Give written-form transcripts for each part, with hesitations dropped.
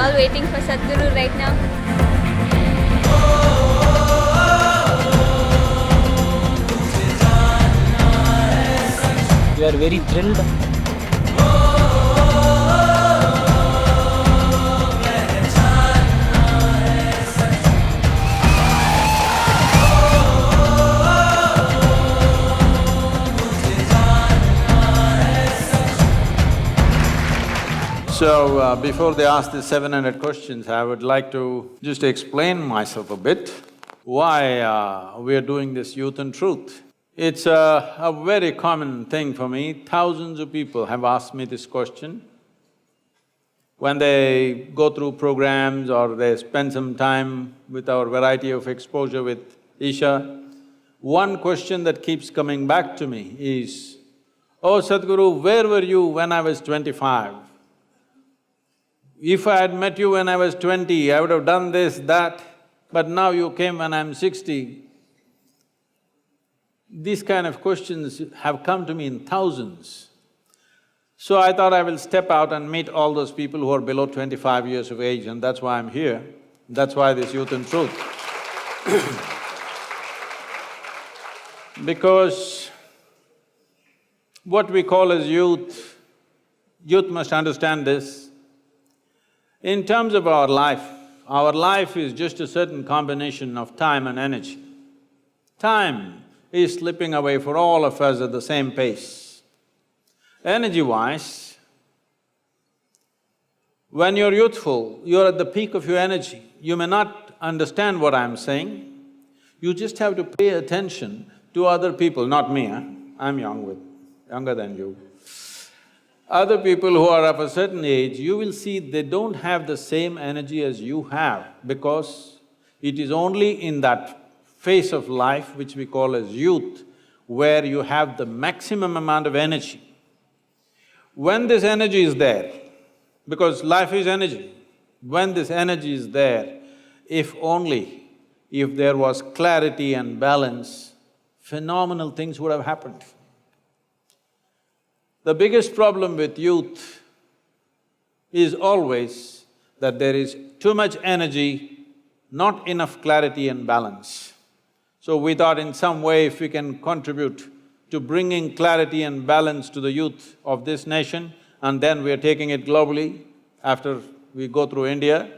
all waiting for Sadhguru right now. We are very thrilled. So, before they ask the 700 questions, I would like to just explain myself a bit, why we are doing this Youth and Truth. It's a very common thing for me. Thousands of people have asked me this question. When they go through programs or they spend some time with our variety of exposure with Isha, one question that keeps coming back to me is, "Oh Sadhguru, where were you when I was 25? If I had met you when I was 20, I would have done this, that, but now you came when I'm 60. These kind of questions have come to me in thousands. So I thought I will step out and meet all those people who are below 25 years of age, and that's why I'm here. That's why this Youth and Truth. Because what we call as youth must understand this. In terms of our life is just a certain combination of time and energy. Time is slipping away for all of us at the same pace. Energy-wise, when you're youthful, you're at the peak of your energy. You may not understand what I'm saying, you just have to pay attention to other people, not me, I'm younger than you. Other people who are of a certain age, you will see they don't have the same energy as you have, because it is only in that phase of life which we call as youth where you have the maximum amount of energy. When this energy is there, because life is energy, when this energy is there, if there was clarity and balance, phenomenal things would have happened. The biggest problem with youth is always that there is too much energy, not enough clarity and balance. So we thought in some way if we can contribute to bringing clarity and balance to the youth of this nation, and then we are taking it globally after we go through India,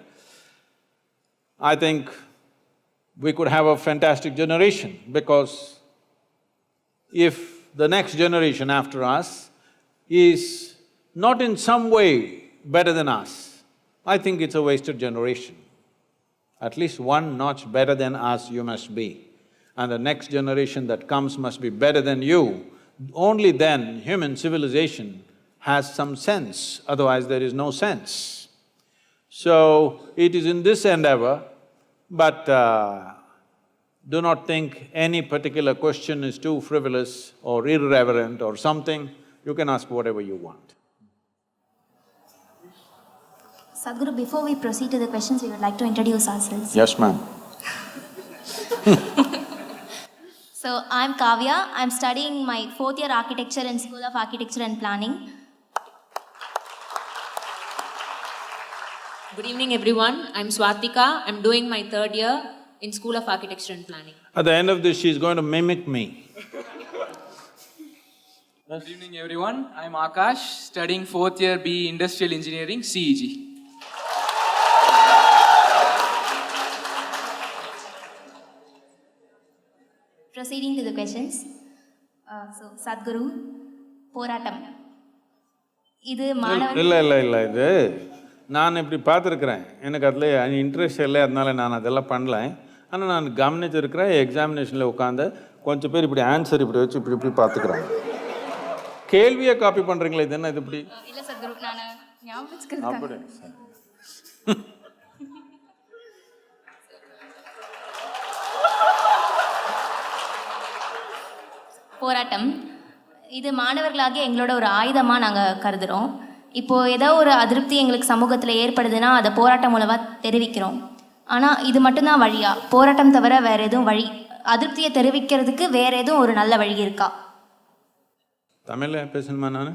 I think we could have a fantastic generation, because if the next generation after us is not in some way better than us, I think it's a wasted generation. At least one notch better than us you must be, and the next generation that comes must be better than you. Only then human civilization has some sense, otherwise there is no sense. So, it is in this endeavor, but do not think any particular question is too frivolous or irreverent or something. You can ask whatever you want. Sadhguru, before we proceed to the questions, we would like to introduce ourselves. Yes, ma'am. So, I'm Kavya. I'm studying my 4th year architecture in School of Architecture and Planning. Good evening, everyone. I'm Swatika. I'm doing my 3rd year in School of Architecture and Planning. At the end of this, she's going to mimic me. Good evening, everyone. I'm Akash, studying 4th year BE Industrial Engineering, CEG. Proceeding to the questions. So, Sadhguru, poratam. இது மாணவன்… இல்லை, இது நான் இப்படி பார்த்துருக்குறேன். எனக்கு அதில் interest இல்லை, அதனால நான் அதெல்லாம் பண்ணல. ஆனால் நான் கவனிச்சிருக்கிறேன், எக்ஸாமினேஷனில் உட்காந்து கொஞ்சம் பேர் இப்படி ஆன்சர் இப்படி வச்சு இப்படி பார்த்துக்கிறாங்க. கேள்வியை காப்பி பண்ணுறீங்களா? இது என்ன இது இப்படி? இல்லை சத்குரு, நான் ஞாபகம் வச்சுக்கிறேன். அப்படி போராட்டம் இது மாணவர்களாகிய எங்களோட ஒரு ஆயுதமாக நாங்கள் கருதுகிறோம். இப்போது ஏதோ ஒரு அதிருப்தி எங்களுக்கு சமூகத்தில் ஏற்படுதுன்னா அதை போராட்டம் மூலமாக தெரிவிக்கிறோம். ஆனால் இது மட்டும்தான் வழியா? போராட்டம் தவிர வேறு எதுவும் வழி, அதிருப்தியை தெரிவிக்கிறதுக்கு வேறு எதுவும் ஒரு நல்ல வழி இருக்கா? தமிழில் பேசணுமா நான்?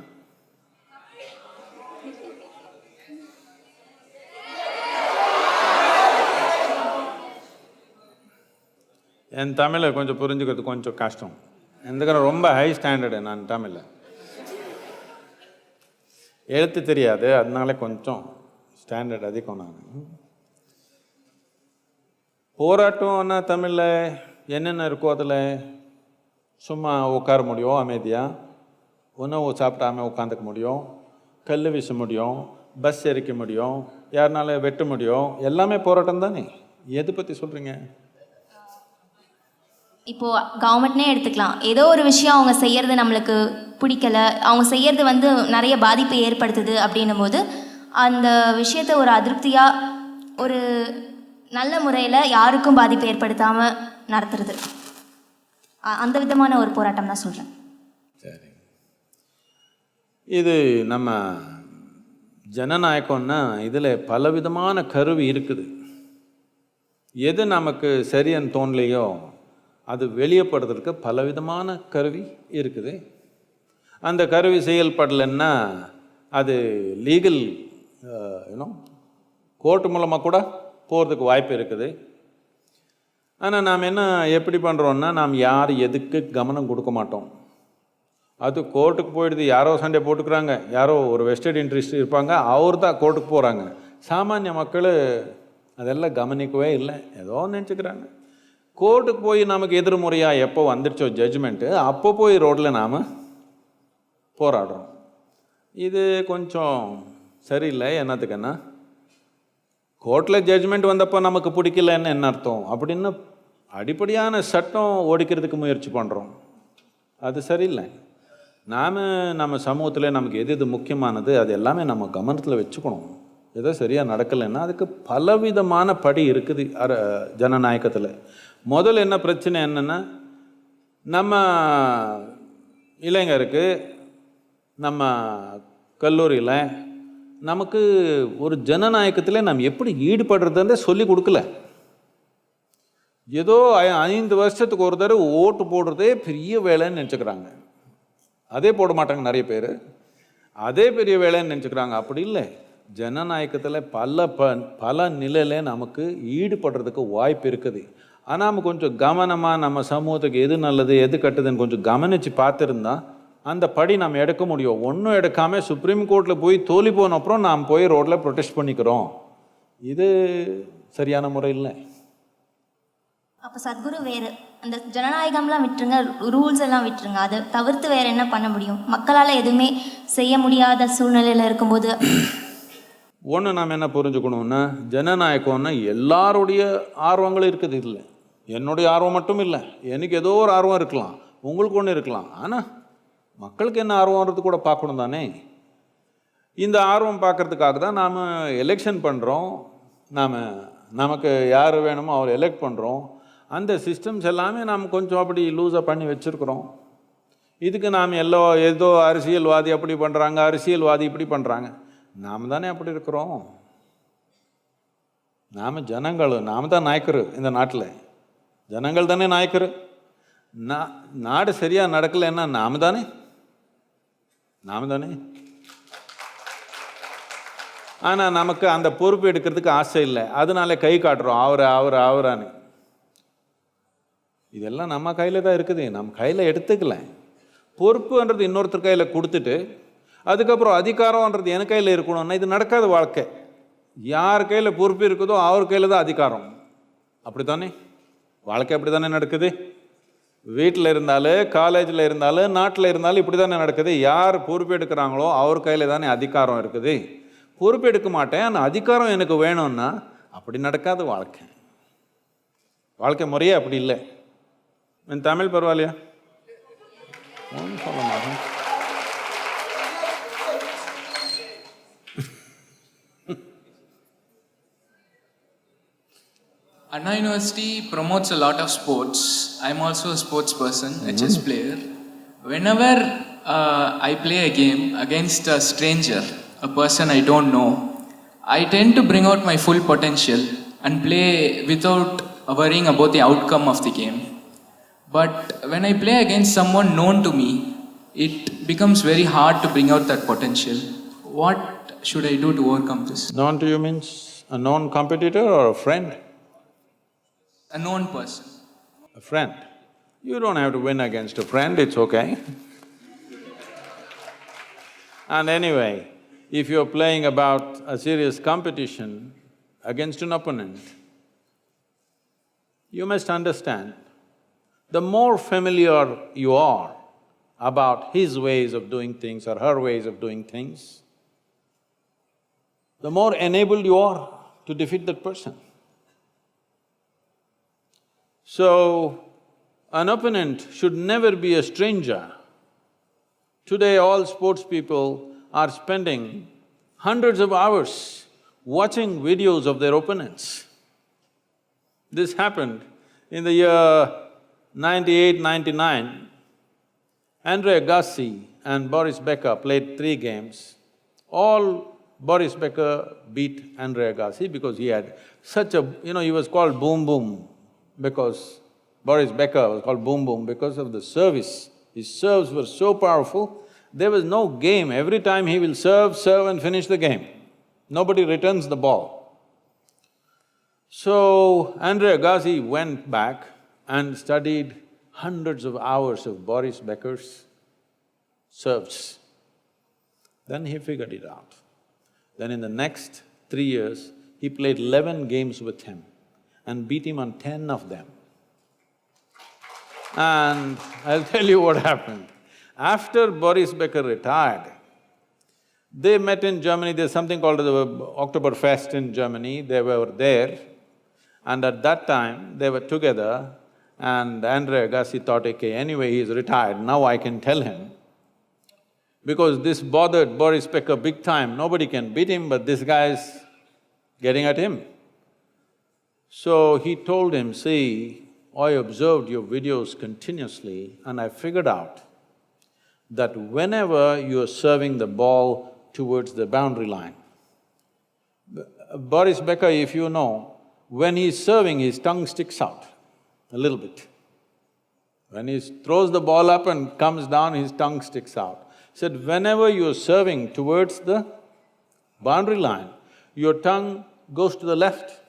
என் தமிழை கொஞ்சம் புரிஞ்சுக்கிறது கொஞ்சம் கஷ்டம். ఎందుకంటే ரொம்ப ஹை ஸ்டாண்டர்டு நான் தமிழில். எழுத்து தெரியாது, அதனால கொஞ்சம் ஸ்டாண்டர்ட் அதிகம் நான். போராட்டம்னா தமிழில் என்னென்ன இருக்கோ அதில் சும்மா உட்கார முடியும் அமைதியாக, உணவு சாப்பிடாமல் உட்காந்துக்க முடியும், கல் வீச முடியும், பஸ் எரிக்க முடியும், யாருனால வெட்ட முடியும், எல்லாமே போராட்டம் தானே. எது பற்றி சொல்கிறீங்க? இப்போது கவர்மெண்ட்னே எடுத்துக்கலாம். ஏதோ ஒரு விஷயம் அவங்க செய்கிறது நம்மளுக்கு பிடிக்கலை, அவங்க செய்கிறது வந்து நிறைய பாதிப்பை ஏற்படுத்துது அப்படின்னும் போது அந்த விஷயத்தை ஒரு அதிருப்தியாக ஒரு நல்ல முறையில் யாருக்கும் பாதிப்பை ஏற்படுத்தாமல் நடத்துறது, அந்த விதமான ஒரு போராட்டம் தான் சொல்கிறேன். சரி, இது நம்ம ஜனநாயகம்னா இதில் பலவிதமான கருவி இருக்குது. எது நமக்கு சரின்னு தோணலையோ அது வெளியப்படுறதுக்கு பலவிதமான கருவி இருக்குது. அந்த கருவி செயல்படலைன்னா அது லீகல் கோர்ட்டு மூலமாக கூட போகிறதுக்கு வாய்ப்பு இருக்குது. ஆனால் நாம் எப்படி பண்ணுறோன்னா, நாம் யார் எதுக்கு கவனம் கொடுக்க மாட்டோம். அது கோர்ட்டுக்கு போயிடுது, யாரோ சண்டை போட்டுக்கிறாங்க, யாரோ ஒரு வெஸ்டட் இன்ட்ரெஸ்ட் இருப்பாங்க, அவர் தான் கோர்ட்டுக்கு போகிறாங்க. சாமானிய மக்கள் அதெல்லாம் கவனிக்கவே இல்லை, ஏதோ நினச்சிக்கிறாங்க. கோர்ட்டுக்கு போய் நமக்கு எதிர்முறையாக எப்போ வந்துடுச்சோ ஜட்ஜ்மெண்ட்டு, அப்போ போய் ரோட்டில் நாம் போராடுறோம். இது கொஞ்சம் சரியில்லை. என்னத்துக்குன்னா, கோர்ட்டில் ஜட்ஜ்மெண்ட் வந்தப்போ நமக்கு பிடிக்கலன்னு என்ன அர்த்தம் அப்படின்னு அடிப்படையான சட்டம் ஓடிக்கிறதுக்கு முயற்சி பண்ணுறோம். அது சரியில்லை. நாம் நம்ம சமூகத்தில் நமக்கு எது எது முக்கியமானது அது எல்லாமே நம்ம கவனத்தில் வச்சுக்கணும். ஏதோ சரியாக நடக்கலைன்னா அதுக்கு பலவிதமான படி இருக்குது ஜனநாயகத்தில். முதல்ல என்ன பிரச்சனை என்னென்னா, நம்ம இளைஞருக்கு நம்ம கல்லூரியில் நமக்கு ஒரு ஜனநாயகத்தில் நம்ம எப்படி ஈடுபடுறதுன்னு சொல்லி கொடுக்கல. ஏதோ 5 வருஷத்துக்கு ஒரு தடவை ஓட்டு போடுறதே பெரிய வேலைன்னு நினச்சிக்கிறாங்க. அதே போட மாட்டாங்க நிறைய பேர், அதே பெரிய வேலைன்னு நினச்சிக்கிறாங்க. அப்படி இல்லை. ஜனநாயகத்தில் பல நிலையில் நமக்கு ஈடுபடுறதுக்கு வாய்ப்பு இருக்குது. ஆனால் நம்ம கொஞ்சம் கவனமாக நம்ம சமூகத்துக்கு எது நல்லது எது கட்டுதுன்னு கொஞ்சம் கவனித்து பார்த்துருந்தா அந்த படி நம்ம எடுக்க முடியும். ஒன்றும் எடுக்காமல் சுப்ரீம் கோர்ட்டில் போய் தோல்வி போன அப்புறம் நாம் போய் ரோட்டில் ப்ரொடெஸ்ட் பண்ணிக்கிறோம். இது சரியான முறை இல்லை. அப்போ சத்குரு வேறு அந்த ஜனநாயகம்லாம் விட்டுருங்க, ரூல்ஸ் எல்லாம் விட்டுருங்க, அதை தவிர்த்து வேறு என்ன பண்ண முடியும்? மக்களால் எதுவுமே செய்ய முடியாத சூழ்நிலையில் இருக்கும்போது ஒன்று நாம் என்ன புரிஞ்சுக்கணுன்னா, ஜனநாயகம்னா எல்லாருடைய ஆர்வங்களும் இருக்குது. இல்லை என்னுடைய ஆர்வம் மட்டும் இல்லை, எனக்கு ஏதோ ஒரு ஆர்வம் இருக்கலாம், உங்களுக்கு ஒன்று இருக்கலாம். ஆனால் மக்களுக்கு என்ன ஆர்வம்ன்றது கூட பார்க்கணும் தானே. இந்த ஆர்வம் பார்க்கறதுக்காக தான் நாம் எலெக்ஷன் பண்ணுறோம். நமக்கு யார் வேணுமோ அவர் எலெக்ட் பண்ணுறோம். அந்த சிஸ்டம்ஸ் எல்லாமே நாம் கொஞ்சம் அப்படி லூஸாக பண்ணி வச்சுருக்குறோம். இதுக்கு நாம் ஏதோ அரசியல்வாதி அப்படி பண்ணுறாங்க, அரசியல்வாதி இப்படி பண்ணுறாங்க. நாம் தானே அப்படி இருக்கிறோம். நாம் ஜனங்கள், நாம் தான் நாயக்கர். இந்த நாட்டில் ஜனங்கள் தானே நாயக்கர். நாடு சரியாக நடக்கலைன்னா நாம் தானே. ஆனால் நமக்கு அந்த பொறுப்பு எடுக்கிறதுக்கு ஆசை இல்லை, அதனால கை காட்டுறோம் அவரான்னு. இதெல்லாம் நம்ம கையில் தான் இருக்குது, நம்ம கையில் எடுத்துக்கல. பொறுப்புன்றது இன்னொருத்தர் கையில் கொடுத்துட்டு அதுக்கப்புறம் அதிகாரம்ன்றது என் கையில் இருக்கணும்னா இது நடக்காத வாழ்க்கை. யார் கையில் பொறுப்பு இருக்குதோ அவர் கையில் தான் அதிகாரம். அப்படி தானே வாழ்க்கை, அப்படி தானே நடக்குது. வீட்டில் இருந்தாலும் காலேஜில் இருந்தாலும் நாட்டில் இருந்தாலும் இப்படி தானே நடக்குது. யார் பொறுப்பு எடுக்கிறாங்களோ அவர் கையில் தானே அதிகாரம் இருக்குது. பொறுப்பு எடுக்க மாட்டேன் ஆனால் அதிகாரம் எனக்கு வேணும்னா அப்படி நடக்காது வாழ்க்கை. வாழ்க்கை முறையே அப்படி இல்லை. என் தமிழ் பரவாயில்லையா? ஒன்றும் சொல்ல மாட்டேன். Anna University promotes a lot of sports. I'm also a sports person, a chess player. Whenever I play a game against a stranger, a person I don't know, I tend to bring out my full potential and play without worrying about the outcome of the game. But when I play against someone known to me, it becomes very hard to bring out that potential. What should I do to overcome this? Known to you means a known competitor or a friend? A known person. a friend. You don't have to win against a friend, it's okay. And anyway, if you're playing about a serious competition against an opponent, you must understand, the more familiar you are about his ways of doing things or her ways of doing things, the more enabled you are to defeat that person. So, an opponent should never be a stranger. Today all sports people are spending hundreds of hours watching videos of their opponents. This happened in the year 98, 99. Andre Agassi and Boris Becker played 3 games. Boris Becker beat Andre Agassi because he had such a… he was called Boom Boom because… Boris Becker was called Boom Boom because of the service. His serves were so powerful, there was no game. Every time he will serve and finish the game. Nobody returns the ball. So, Andre Agassi went back and studied hundreds of hours of Boris Becker's serves. Then he figured it out. Then in the next 3 years, he played 11 games with him and beat him on 10 of them. And I'll tell you what happened. After Boris Becker retired, they met in Germany, there's something called the Oktoberfest in Germany, they were there. And at that time, they were together and Andre Agassi thought, okay, anyway he's retired, now I can tell him. Because this bothered Boris Becker big time, nobody can beat him but this guy's getting at him. So he told him, see, I observed your videos continuously and I figured out that whenever you're serving the ball towards the boundary line, Boris Becker, if you know, when he's serving, his tongue sticks out a little bit. When he throws the ball up and comes down, his tongue sticks out. He said, whenever you're serving towards the boundary line, your tongue goes to the left.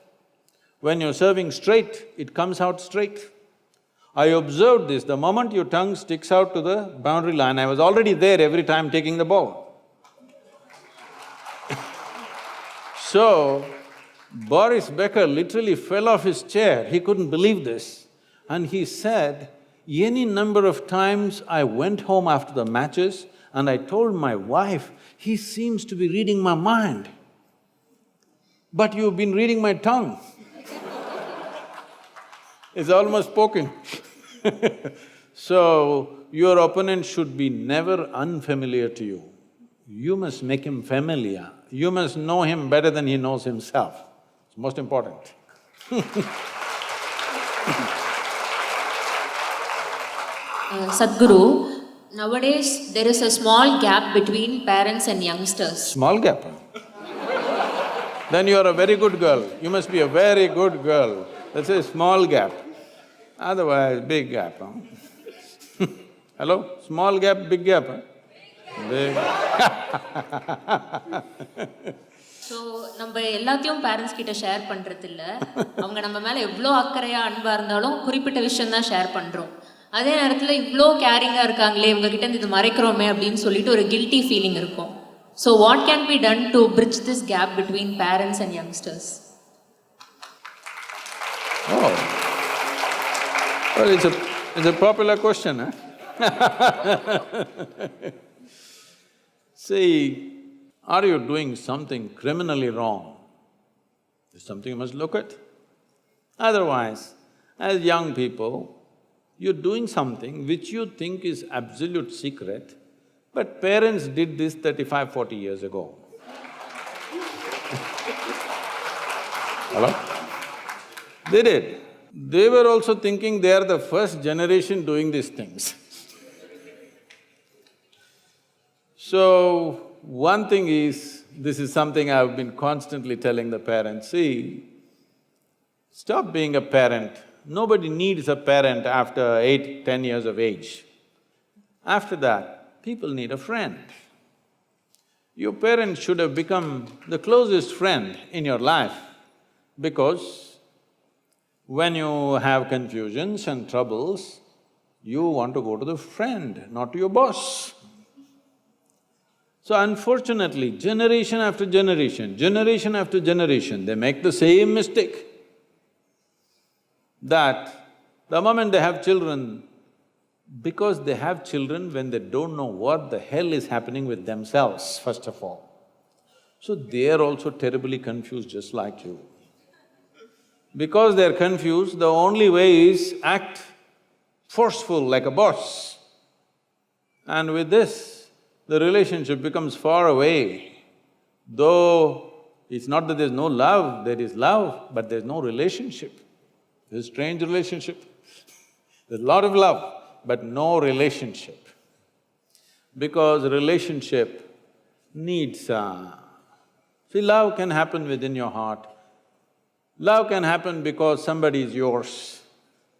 When you're serving straight, it comes out straight. I observed this, the moment your tongue sticks out to the boundary line, I was already there every time taking the ball. So, Boris Becker literally fell off his chair, he couldn't believe this. And he said, any number of times I went home after the matches and I told my wife, he seems to be reading my mind. But you've been reading my tongue. It's almost spoken. So, your opponent should be never unfamiliar to you. You must make him familiar. You must know him better than he knows himself. It's most important. Sadhguru, nowadays there is a small gap between parents and youngsters. Small gap, huh? Then you are a very good girl. You must be a very good girl. That's a small gap. Otherwise, big gap, huh? Hello? Small gap, big gap, huh? Big so நம்ம எல்லாத்தையும் parents கிட்ட share பண்ணுறதில்ல. அவங்க நம்ம மேலே எவ்வளோ அக்கறையாக அன்பாக இருந்தாலும் குறிப்பிட்ட விஷயந்தான் ஷேர் பண்ணுறோம். அதே நேரத்தில் இவ்வளோ கேரிங்காக இருக்காங்களே இவங்ககிட்ட இது மறைக்கிறோமே அப்படின்னு சொல்லிட்டு ஒரு கில்ட்டி ஃபீலிங் இருக்கும். So what can be done to bridge this gap between parents and youngsters? Oh. Well, it's a popular question, huh? See, are you doing something criminally wrong? It's something you must look at. Otherwise, as young people, you're doing something which you think is absolute secret, but parents did this 35, 40 years ago. Hello? They did. They were also thinking they are the first generation doing these things. So, one thing is, this is something I've been constantly telling the parents, see, stop being a parent. Nobody needs a parent after 8, 10 years of age. After that, people need a friend. Your parents should have become the closest friend in your life because When you have confusions and troubles, you want to go to the friend, not to your boss. So unfortunately, generation after generation, they make the same mistake that the moment they have children, because they have children when they don't know what the hell is happening with themselves, first of all. So they are also terribly confused just like you. Because they're confused, the only way is act forceful like a boss. And with this, the relationship becomes far away. Though it's not that there's no love, there is love, but there's no relationship. There's a strange relationship. There's a lot of love, but no relationship. Because relationship needs… See, love can happen within your heart. Love can happen because somebody is yours.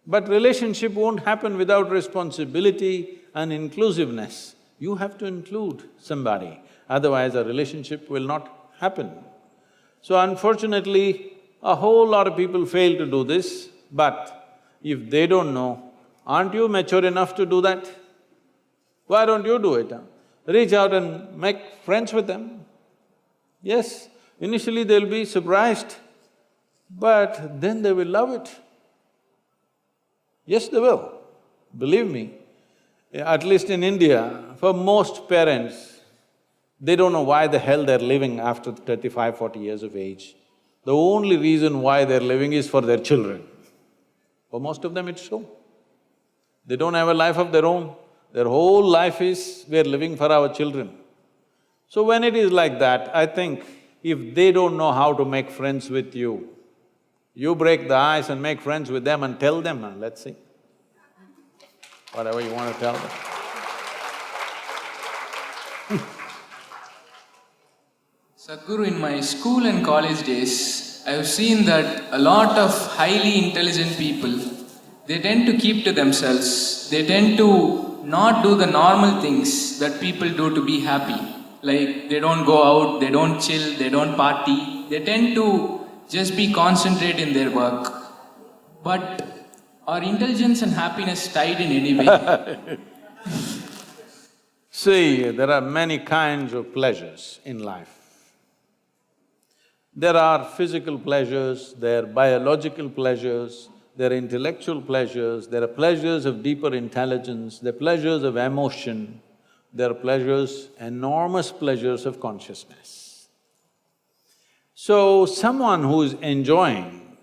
But relationship won't happen without responsibility and inclusiveness. You have to include somebody, otherwise a relationship will not happen. So unfortunately, a whole lot of people fail to do this, but if they don't know, aren't you mature enough to do that? Why don't you do it? Reach out and make friends with them. Yes, initially they'll be surprised, but then they will love it. Yes, they will. Believe me, at least in India, for most parents, they don't know why the hell they're living after 35, 40 years of age. The only reason why they're living is for their children. For most of them it's so. They don't have a life of their own. Their whole life is, we're living for our children. So when it is like that, I think if they don't know how to make friends with you, you break the ice and make friends with them and tell them, and let's see. Whatever you want to tell them. Sadhguru, in my school and college days, I've seen that a lot of highly intelligent people, they tend to keep to themselves. They tend to not do the normal things that people do to be happy. Like, they don't go out, they don't chill, they don't party. They tend to just be concentrated in their work. But are intelligence and happiness tied in any way? See, there are many kinds of pleasures in life. There are physical pleasures, there are biological pleasures, there are intellectual pleasures, there are pleasures of deeper intelligence, there are pleasures of emotion, there are pleasures, enormous pleasures of consciousness. So, someone who is enjoying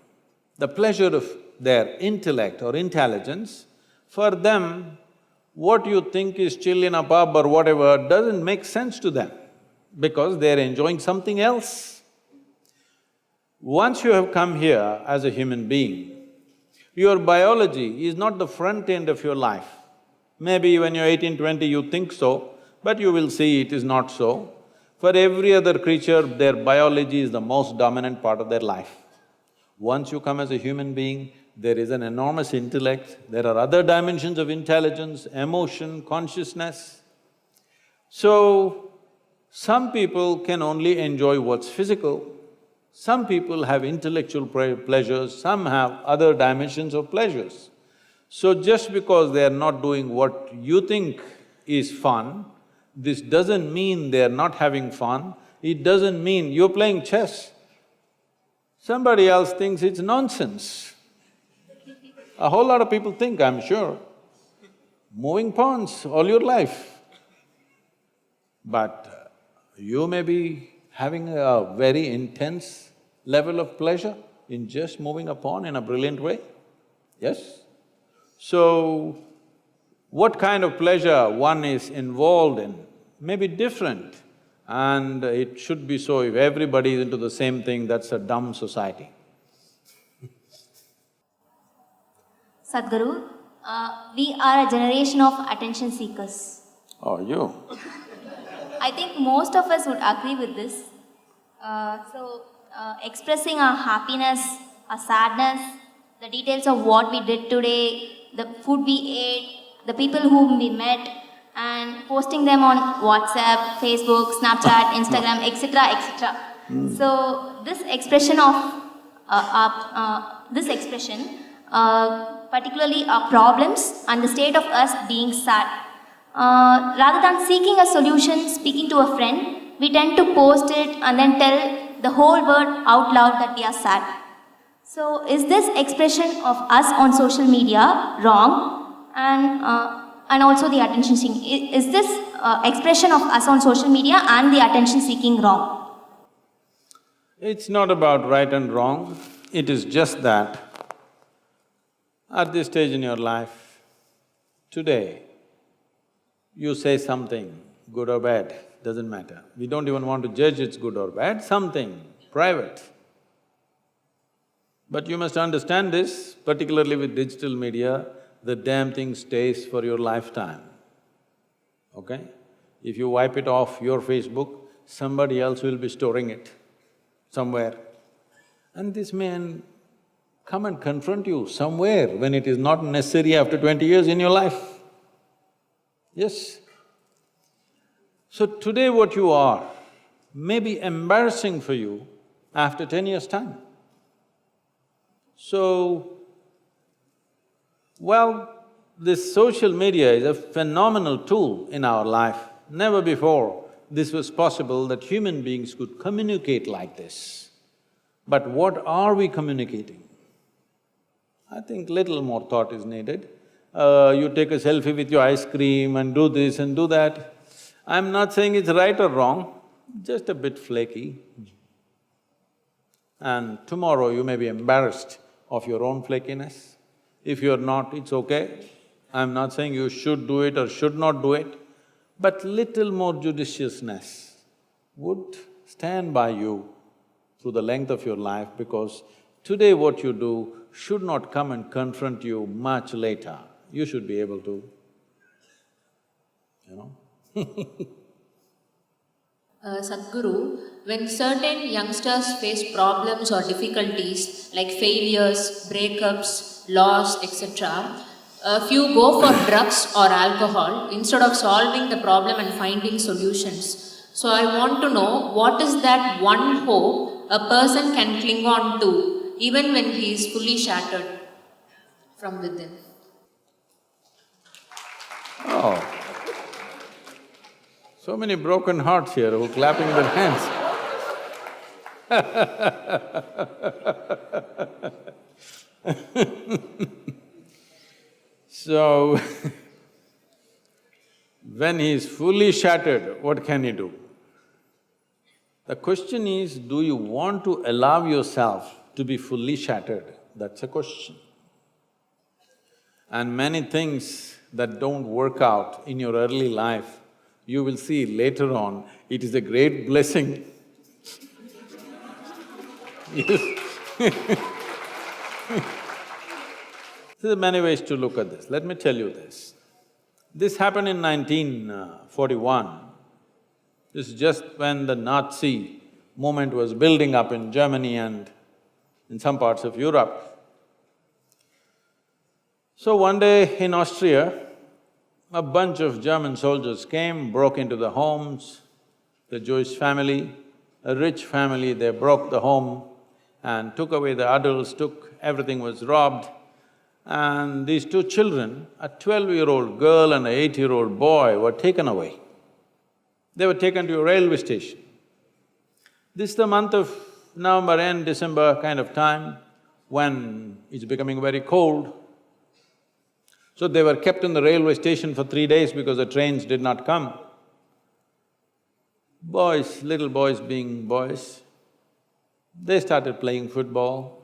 the pleasure of their intellect or intelligence, for them, what you think is chill in a pub or whatever doesn't make sense to them, because they're enjoying something else. Once you have come here as a human being, your biology is not the front end of your life. Maybe when you're 18, 20, you think so, but you will see it is not so. For every other creature, their biology is the most dominant part of their life. Once you come as a human being, there is an enormous intellect, there are other dimensions of intelligence, emotion, consciousness. So, some people can only enjoy what's physical, some people have intellectual pleasures, some have other dimensions of pleasures. So just because they are not doing what you think is fun, this doesn't mean they are not having fun, it doesn't mean you're playing chess. Somebody else thinks it's nonsense. A whole lot of people think, I'm sure, moving pawns all your life. But you may be having a very intense level of pleasure in just moving a pawn in a brilliant way, yes? So, what kind of pleasure one is involved in may be different, and it should be so. If everybody is into the same thing, that's a dumb society. Sadhguru, we are a generation of attention seekers. Oh, you? I think most of us would agree with this. Expressing our happiness, our sadness, the details of what we did today, the food we ate, the people whom we met, and posting them on WhatsApp, Facebook, Snapchat, Instagram, etc., etc. So, this expression of this expression, particularly our problems and the state of us being sad. Rather than seeking a solution, speaking to a friend, we tend to post it and then tell the whole world out loud that we are sad. So, is this expression of us on social media wrong? And also the attention seeking. Is this expression of us on social media and the attention seeking wrong? It's not about right and wrong, it is just that at this stage in your life, today, you say something, good or bad, doesn't matter. We don't even want to judge it's good or bad, something private. But you must understand this, particularly with digital media, the damn thing stays for your lifetime, okay? If you wipe it off your Facebook, somebody else will be storing it somewhere. And this may come and confront you somewhere when it is not necessary after 20 years in your life. Yes. So today what you are may be embarrassing for you after 10 years' time. So, well, this social media is a phenomenal tool in our life. Never before this was possible that human beings could communicate like this. But what are we communicating? I think little more thought is needed. You take a selfie with your ice cream and do this and do that. I'm not saying it's right or wrong, just a bit flaky. And tomorrow you may be embarrassed of your own flakiness. If you're not, it's okay. I'm not saying you should do it or should not do it, but little more judiciousness would stand by you through the length of your life, because today what you do should not come and confront you much later. You should be able to, you know. Sadhguru, when certain youngsters face problems or difficulties like failures, breakups, loss, etc., a few go for drugs or alcohol instead of solving the problem and finding solutions. So I want to know, what is that one hope a person can cling on to even when he is fully shattered from within? Oh, so many broken hearts here who are clapping their hands. So, when he is fully shattered, what can he do? The question is, do you want to allow yourself to be fully shattered? That's a question. And many things that don't work out in your early life, you will see later on, it is a great blessing. Yes. There are many ways to look at this. Let me tell you this. This happened in 1941. This is just when the Nazi movement was building up in Germany and in some parts of Europe. So one day in Austria, a bunch of German soldiers came, broke into the homes, the Jewish family, a rich family, they broke the home and took away the adults, everything was robbed. And these two children, a 12-year-old girl and an 8-year-old boy, were taken away. They were taken to a railway station. This is the month of November end, December kind of time, when it's becoming very cold. So they were kept in the railway station for 3 days because the trains did not come. Boys, little boys being boys, they started playing football.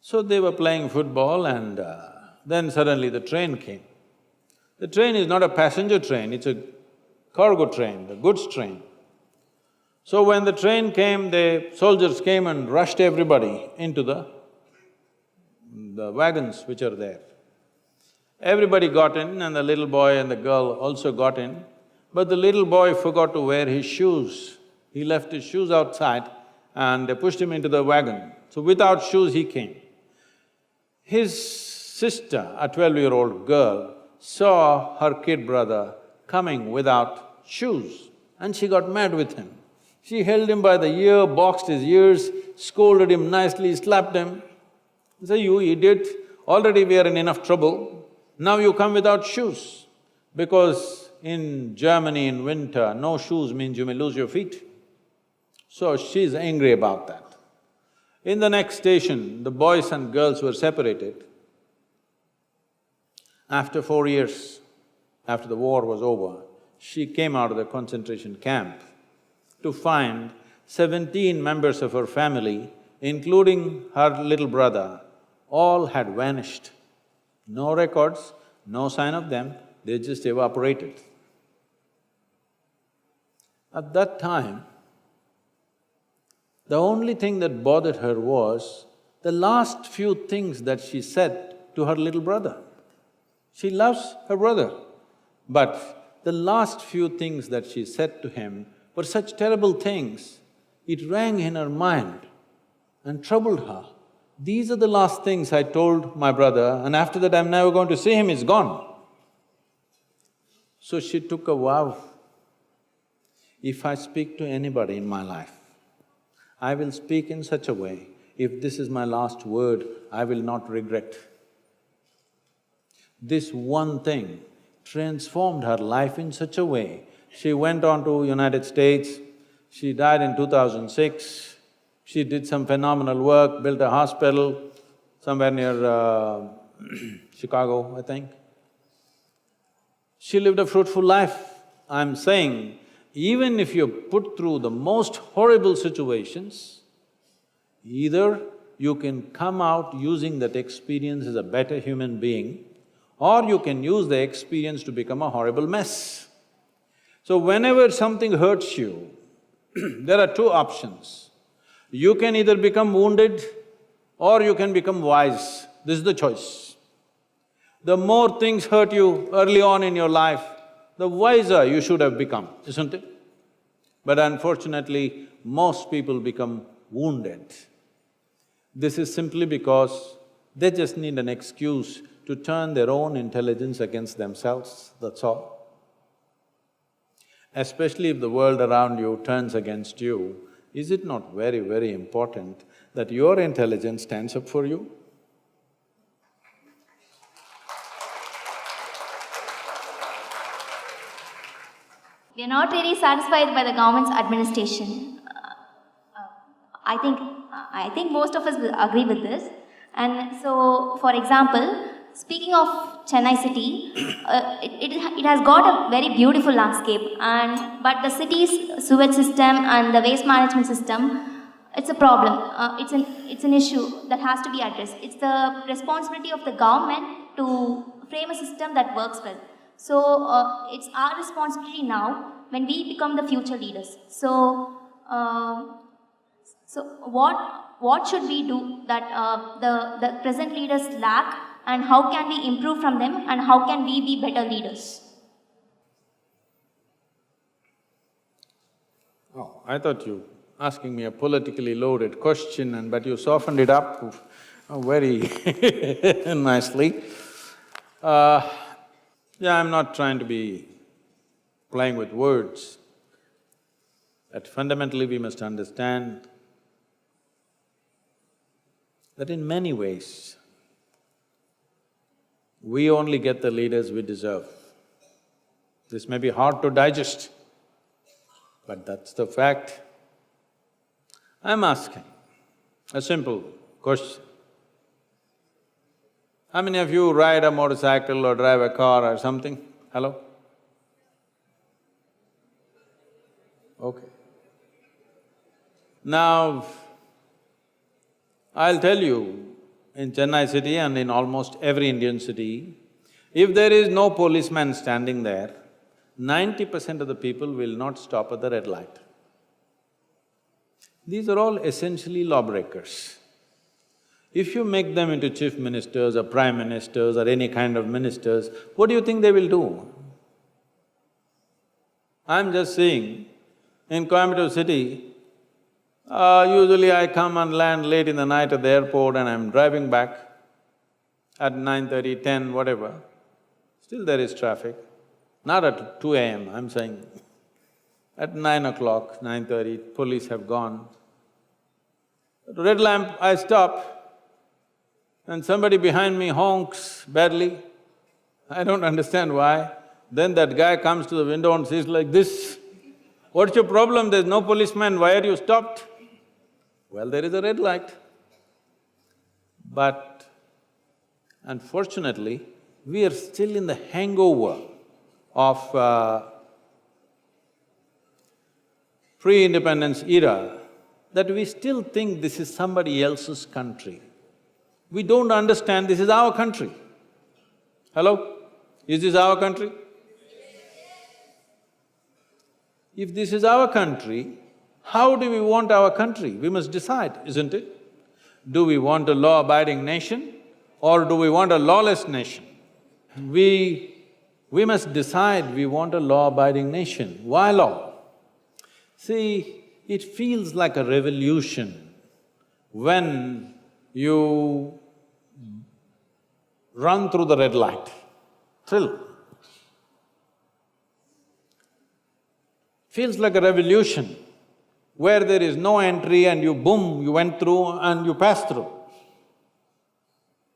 So they were playing football and then suddenly the train came. The train is not a passenger train, it's a cargo train, the goods train. So when the train came, the soldiers came and rushed everybody into the wagons which are there. Everybody got in and the little boy and the girl also got in, but the little boy forgot to wear his shoes. He left his shoes outside and they pushed him into the wagon. So without shoes he came. His sister, a 12-year-old girl, saw her kid brother coming without shoes and she got mad with him. She held him by the ear, boxed his ears, scolded him nicely, slapped him. He said, "You idiot, already we are in enough trouble, now you come without shoes." Because in Germany in winter, no shoes means you may lose your feet. So she's angry about that. In the next station, the boys and girls were separated. After 4 years, after the war was over, she came out of the concentration camp to find 17 members of her family, including her little brother, all had vanished. No records, no sign of them, they just evaporated. At that time, the only thing that bothered her was the last few things that she said to her little brother. She loves her brother, but the last few things that she said to him were such terrible things, it rang in her mind and troubled her. These are the last things I told my brother, and after that I'm never going to see him, he's gone. So she took a vow, if I speak to anybody in my life, I will speak in such a way, if this is my last word, I will not regret. This one thing transformed her life in such a way. She went on to United States, she died in 2006, she did some phenomenal work, built a hospital somewhere near Chicago, I think. She lived a fruitful life. I'm saying, even if you're put through the most horrible situations, either you can come out using that experience as a better human being, or you can use the experience to become a horrible mess. So whenever something hurts you, there are two options. You can either become wounded or you can become wise. This is the choice. The more things hurt you early on in your life, the wiser you should have become, isn't it? But unfortunately, most people become wounded. This is simply because they just need an excuse to turn their own intelligence against themselves, that's all. Especially if the world around you turns against you, is it not very, very important that your intelligence stands up for you? We are not really satisfied by the government's administration. I think most of us will agree with this. And so, for example, speaking of Chennai city, it has got a very beautiful landscape, but the city's sewage system and the waste management system, it's a problem. It's an issue that has to be addressed. It's the responsibility of the government to frame a system that works well. So it's our responsibility now when we become the future leaders. So what should we do that the present leaders lack, and how can we improve from them, and how can we be better leaders? Oh, I thought you asking me a politically loaded question, but you softened it up very nicely. Yeah, I'm not trying to be playing with words, but fundamentally we must understand that in many ways, we only get the leaders we deserve. This may be hard to digest, but that's the fact. I'm asking a simple question. How many of you ride a motorcycle or drive a car or something? Hello? Okay. Now, I'll tell you, in Chennai city and in almost every Indian city, if there is no policeman standing there, 90% of the people will not stop at the red light. These are all essentially lawbreakers. If you make them into chief ministers or prime ministers or any kind of ministers, what do you think they will do? I'm just saying, in Coimbatore city, usually I come and land late in the night at the airport and I'm driving back at 9:30, 10, whatever, still there is traffic. Not at 2 a.m., I'm saying. At 9 o'clock, 9:30, police have gone. Red lamp, I stop, and somebody behind me honks badly. I don't understand why. Then that guy comes to the window and says like this, "What's your problem? There's no policeman, why are you stopped?" Well, there is a red light. But unfortunately, we are still in the hangover of pre-independence era, that we still think this is somebody else's country. We don't understand this is our country. Hello? Is this our country? If this is our country, how do we want our country? We must decide, isn't it? Do we want a law-abiding nation or do we want a lawless nation? We must decide we want a law-abiding nation. Why law? See, it feels like a revolution when you run through the red light. Thrill. Feels like a revolution where there is no entry and you boom, you went through and you passed through.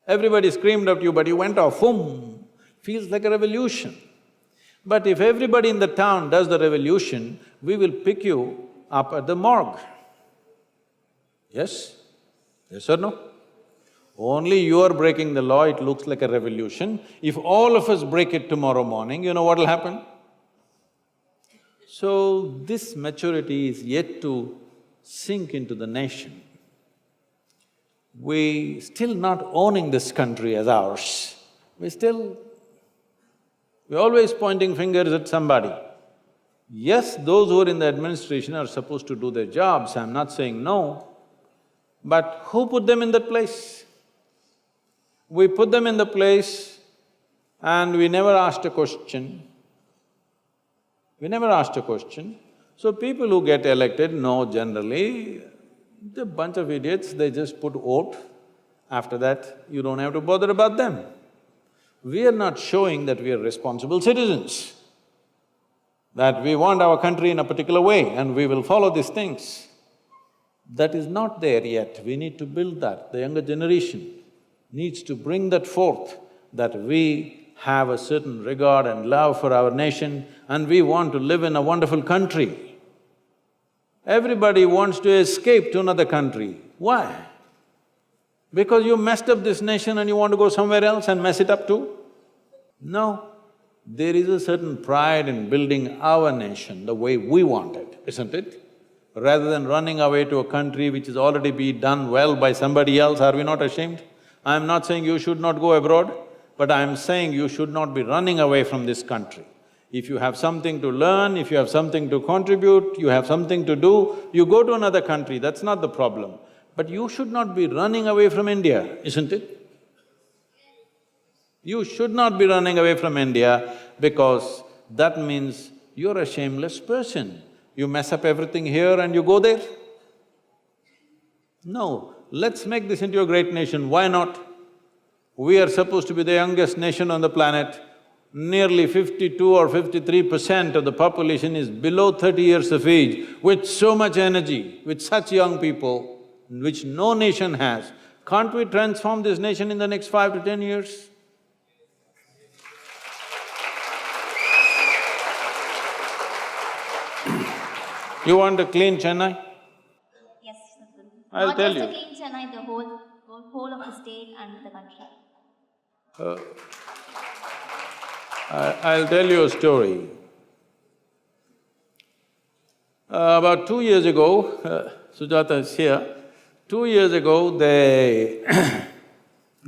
Everybody screamed at you but you went off, boom, feels like a revolution. But if everybody in the town does the revolution, we will pick you up at the morgue. Yes? Yes or no? Only you are breaking the law, it looks like a revolution. If all of us break it tomorrow morning, you know what will happen? So, this maturity is yet to sink into the nation. We still not owning this country as ours. We're always pointing fingers at somebody. Yes, those who are in the administration are supposed to do their jobs, I'm not saying no, but who put them in that place? We put them in the place and we never asked a question. We never asked a question. So people who get elected know generally, they're a bunch of idiots, they just put vote. After that, you don't have to bother about them. We are not showing that we are responsible citizens, that we want our country in a particular way and we will follow these things. That is not there yet, we need to build that. The younger generation needs to bring that forth, that we have a certain regard and love for our nation and we want to live in a wonderful country. Everybody wants to escape to another country. Why? Because you messed up this nation and you want to go somewhere else and mess it up too? No. There is a certain pride in building our nation the way we want it, isn't it? Rather than running away to a country which has already been done well by somebody else, are we not ashamed? I'm not saying you should not go abroad, but I'm saying you should not be running away from this country. If you have something to learn, if you have something to contribute, you have something to do, you go to another country, that's not the problem. But you should not be running away from India, isn't it? You should not be running away from India because that means you're a shameless person. You mess up everything here and you go there. No, let's make this into a great nation, why not? We are supposed to be the youngest nation on the planet. Nearly 52 or 53% of the population is below 30 years of age, with so much energy, with such young people, which no nation has. Can't we transform this nation in the next 5 to 10 years? You want to clean Chennai? Yes, Sadhguru. I'll tell you. Not just to clean Chennai, the whole of the state and the country. I'll tell you a story. About 2 years ago, Sujata is here, 2 years ago they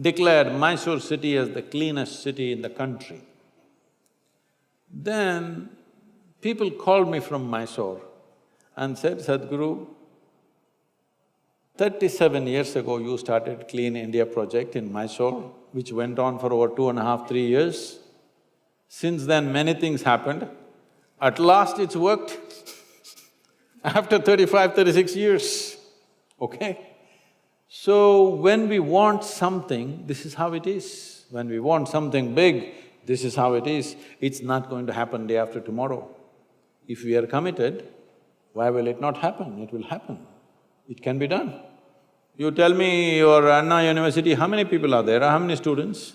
declared Mysore city as the cleanest city in the country. Then people called me from Mysore and said, Sadhguru, 37 years ago you started Clean India project in Mysore, which went on for over 2.5, 3 years. Since then many things happened. At last it's worked after 35, 36 years, okay? So when we want something, this is how it is. When we want something big, this is how it is. It's not going to happen day after tomorrow. If we are committed, why will it not happen? It will happen. It can be done. You tell me your Anna University, how many people are there, how many students?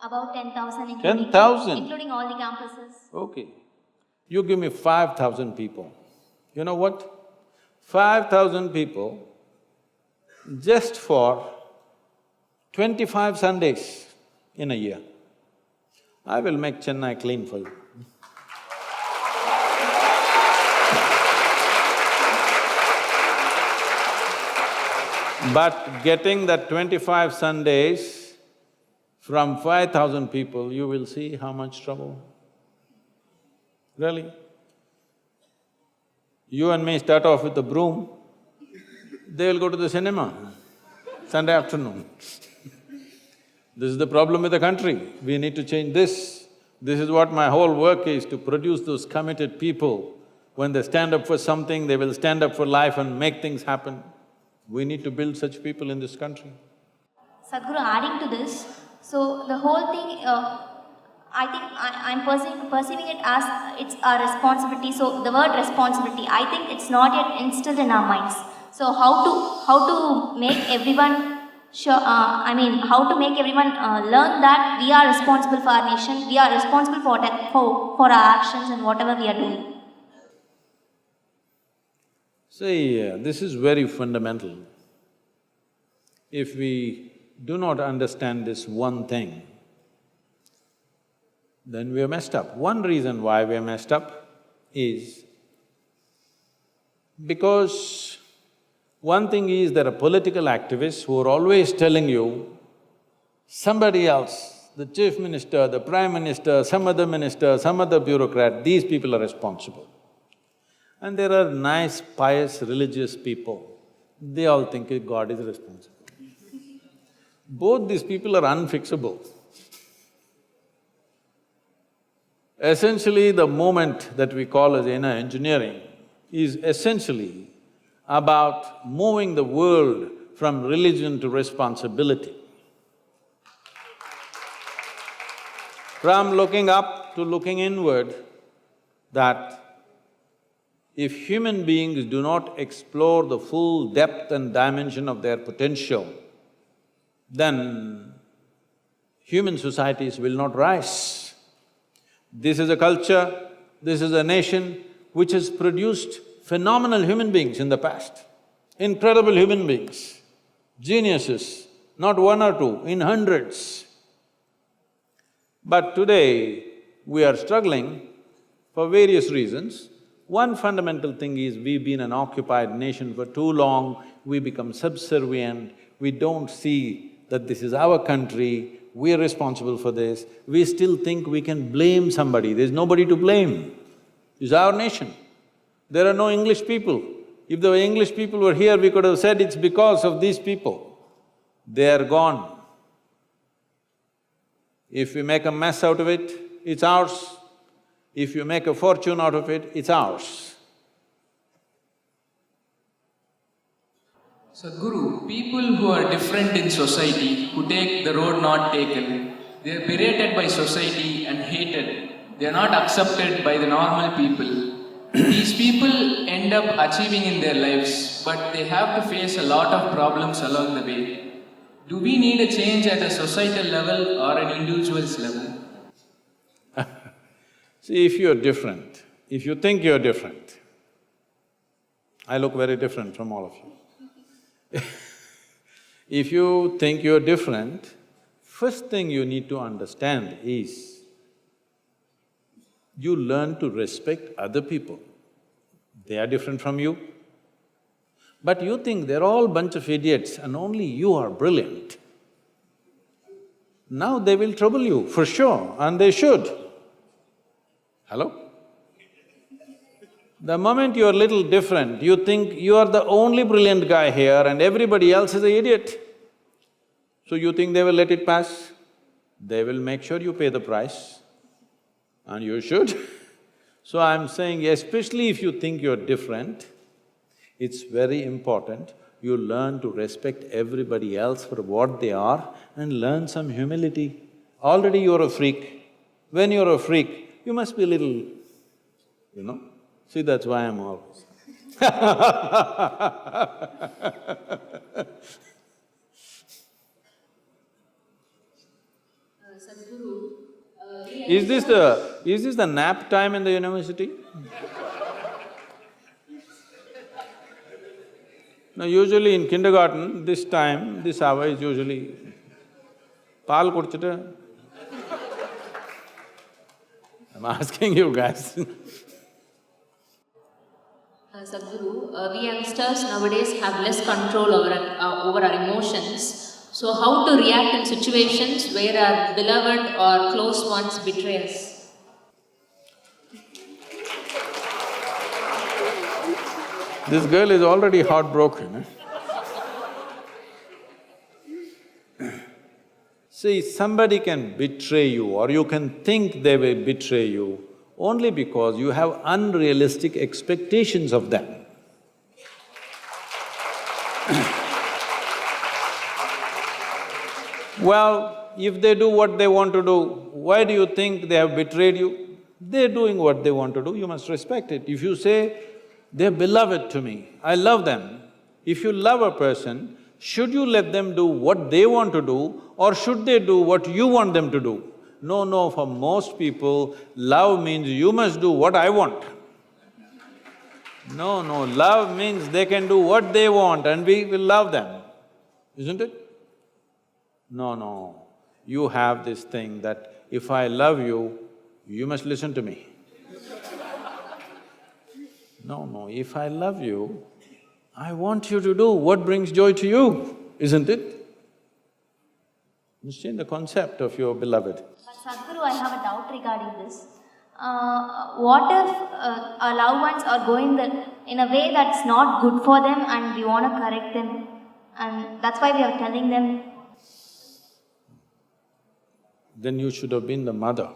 About 10,000 10,000? including all the campuses. Okay. You give me 5,000 people. You know what? 5,000 people just for 25 Sundays in a year. I will make Chennai clean for you. But getting that 25 Sundays from 5,000 people, you will see how much trouble. Really? You and me start off with a broom, they will go to the cinema Sunday afternoon. This is the problem with the country, we need to change this. This is what my whole work is, to produce those committed people. When they stand up for something, they will stand up for life and make things happen. We need to build such people in this country. Sadhguru, adding to this, so the whole thing, I think I'm perceiving it as it's our responsibility. So the word responsibility, I think it's not yet instilled in our minds. So how to make everyone how to make everyone learn that we are responsible for our nation, we are responsible for our actions and whatever we are doing. See, this is very fundamental. If we do not understand this one thing, then we are messed up. One reason why we are messed up is because one thing is there are political activists who are always telling you, somebody else, the chief minister, the prime minister, some other bureaucrat, these people are responsible. And there are nice, pious, religious people, they all think God is responsible. Both these people are unfixable. Essentially, the movement that we call as inner engineering is essentially about moving the world from religion to responsibility. From looking up to looking inward, that if human beings do not explore the full depth and dimension of their potential, then human societies will not rise. This is a culture, this is a nation which has produced phenomenal human beings in the past, incredible human beings, geniuses, not one or two, in hundreds. But today, we are struggling for various reasons. One fundamental thing is we've been an occupied nation for too long, we become subservient, we don't see that this is our country, we are responsible for this, we still think we can blame somebody, there's nobody to blame. It's our nation. There are no English people. If the English people were here, we could have said it's because of these people. They are gone. If we make a mess out of it, it's ours. If you make a fortune out of it, it's ours. Sadhguru, people who are different in society, who take the road not taken, they are berated by society and hated. They are not accepted by the normal people. These people end up achieving in their lives, but they have to face a lot of problems along the way. Do we need a change at a societal level or an individual's level? See, if you're different, if you think you're different, I look very different from all of you. If you think you're different, first thing you need to understand is you learn to respect other people. They are different from you. But you think they're all bunch of idiots and only you are brilliant. Now they will trouble you, for sure, and they should. Hello? The moment you're a little different, you think you are the only brilliant guy here and everybody else is an idiot. So you think they will let it pass? They will make sure you pay the price, and you should. So I'm saying, especially if you think you're different, it's very important you learn to respect everybody else for what they are and learn some humility. Already you're a freak. When you're a freak, you must be a little, See, that's why I'm always Is this the nap time in the university? No, usually in kindergarten, this time, this hour is usually paal kudichittu. I'm asking you guys. Sadhguru, we youngsters nowadays have less control over our emotions. So how to react in situations where our beloved or close ones betray us? This girl is already heartbroken. See, somebody can betray you or you can think they will betray you only because you have unrealistic expectations of them. Well, if they do what they want to do, why do you think they have betrayed you? They're doing what they want to do, you must respect it. If you say, they're beloved to me, I love them. If you love a person, should you let them do what they want to do or should they do what you want them to do? No, for most people, love means you must do what I want. No, love means they can do what they want and we will love them, isn't it? No, you have this thing that if I love you, you must listen to me. No, if I love you, I want you to do what brings joy to you, isn't it? Understand the concept of your beloved. But Sadhguru, I have a doubt regarding this. What if our loved ones are going in a way that's not good for them and we want to correct them and that's why we are telling them? Then you should have been the mother.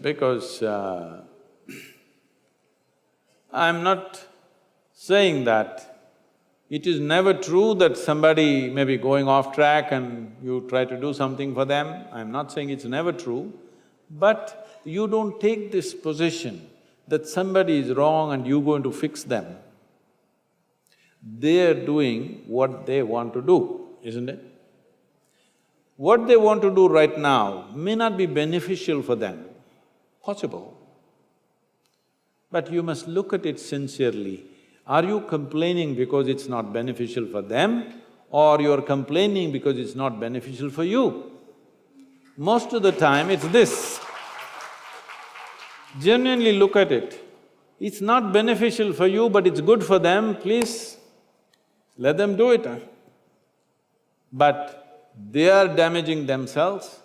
Because I'm not saying that it is never true that somebody may be going off track and you try to do something for them. I'm not saying it's never true, but you don't take this position that somebody is wrong and you're going to fix them. They're doing what they want to do, isn't it? What they want to do right now may not be beneficial for them, possible. But you must look at it sincerely. Are you complaining because it's not beneficial for them or you're complaining because it's not beneficial for you? Most of the time it's this. Genuinely look at it. It's not beneficial for you but it's good for them, please let them do it. But they are damaging themselves,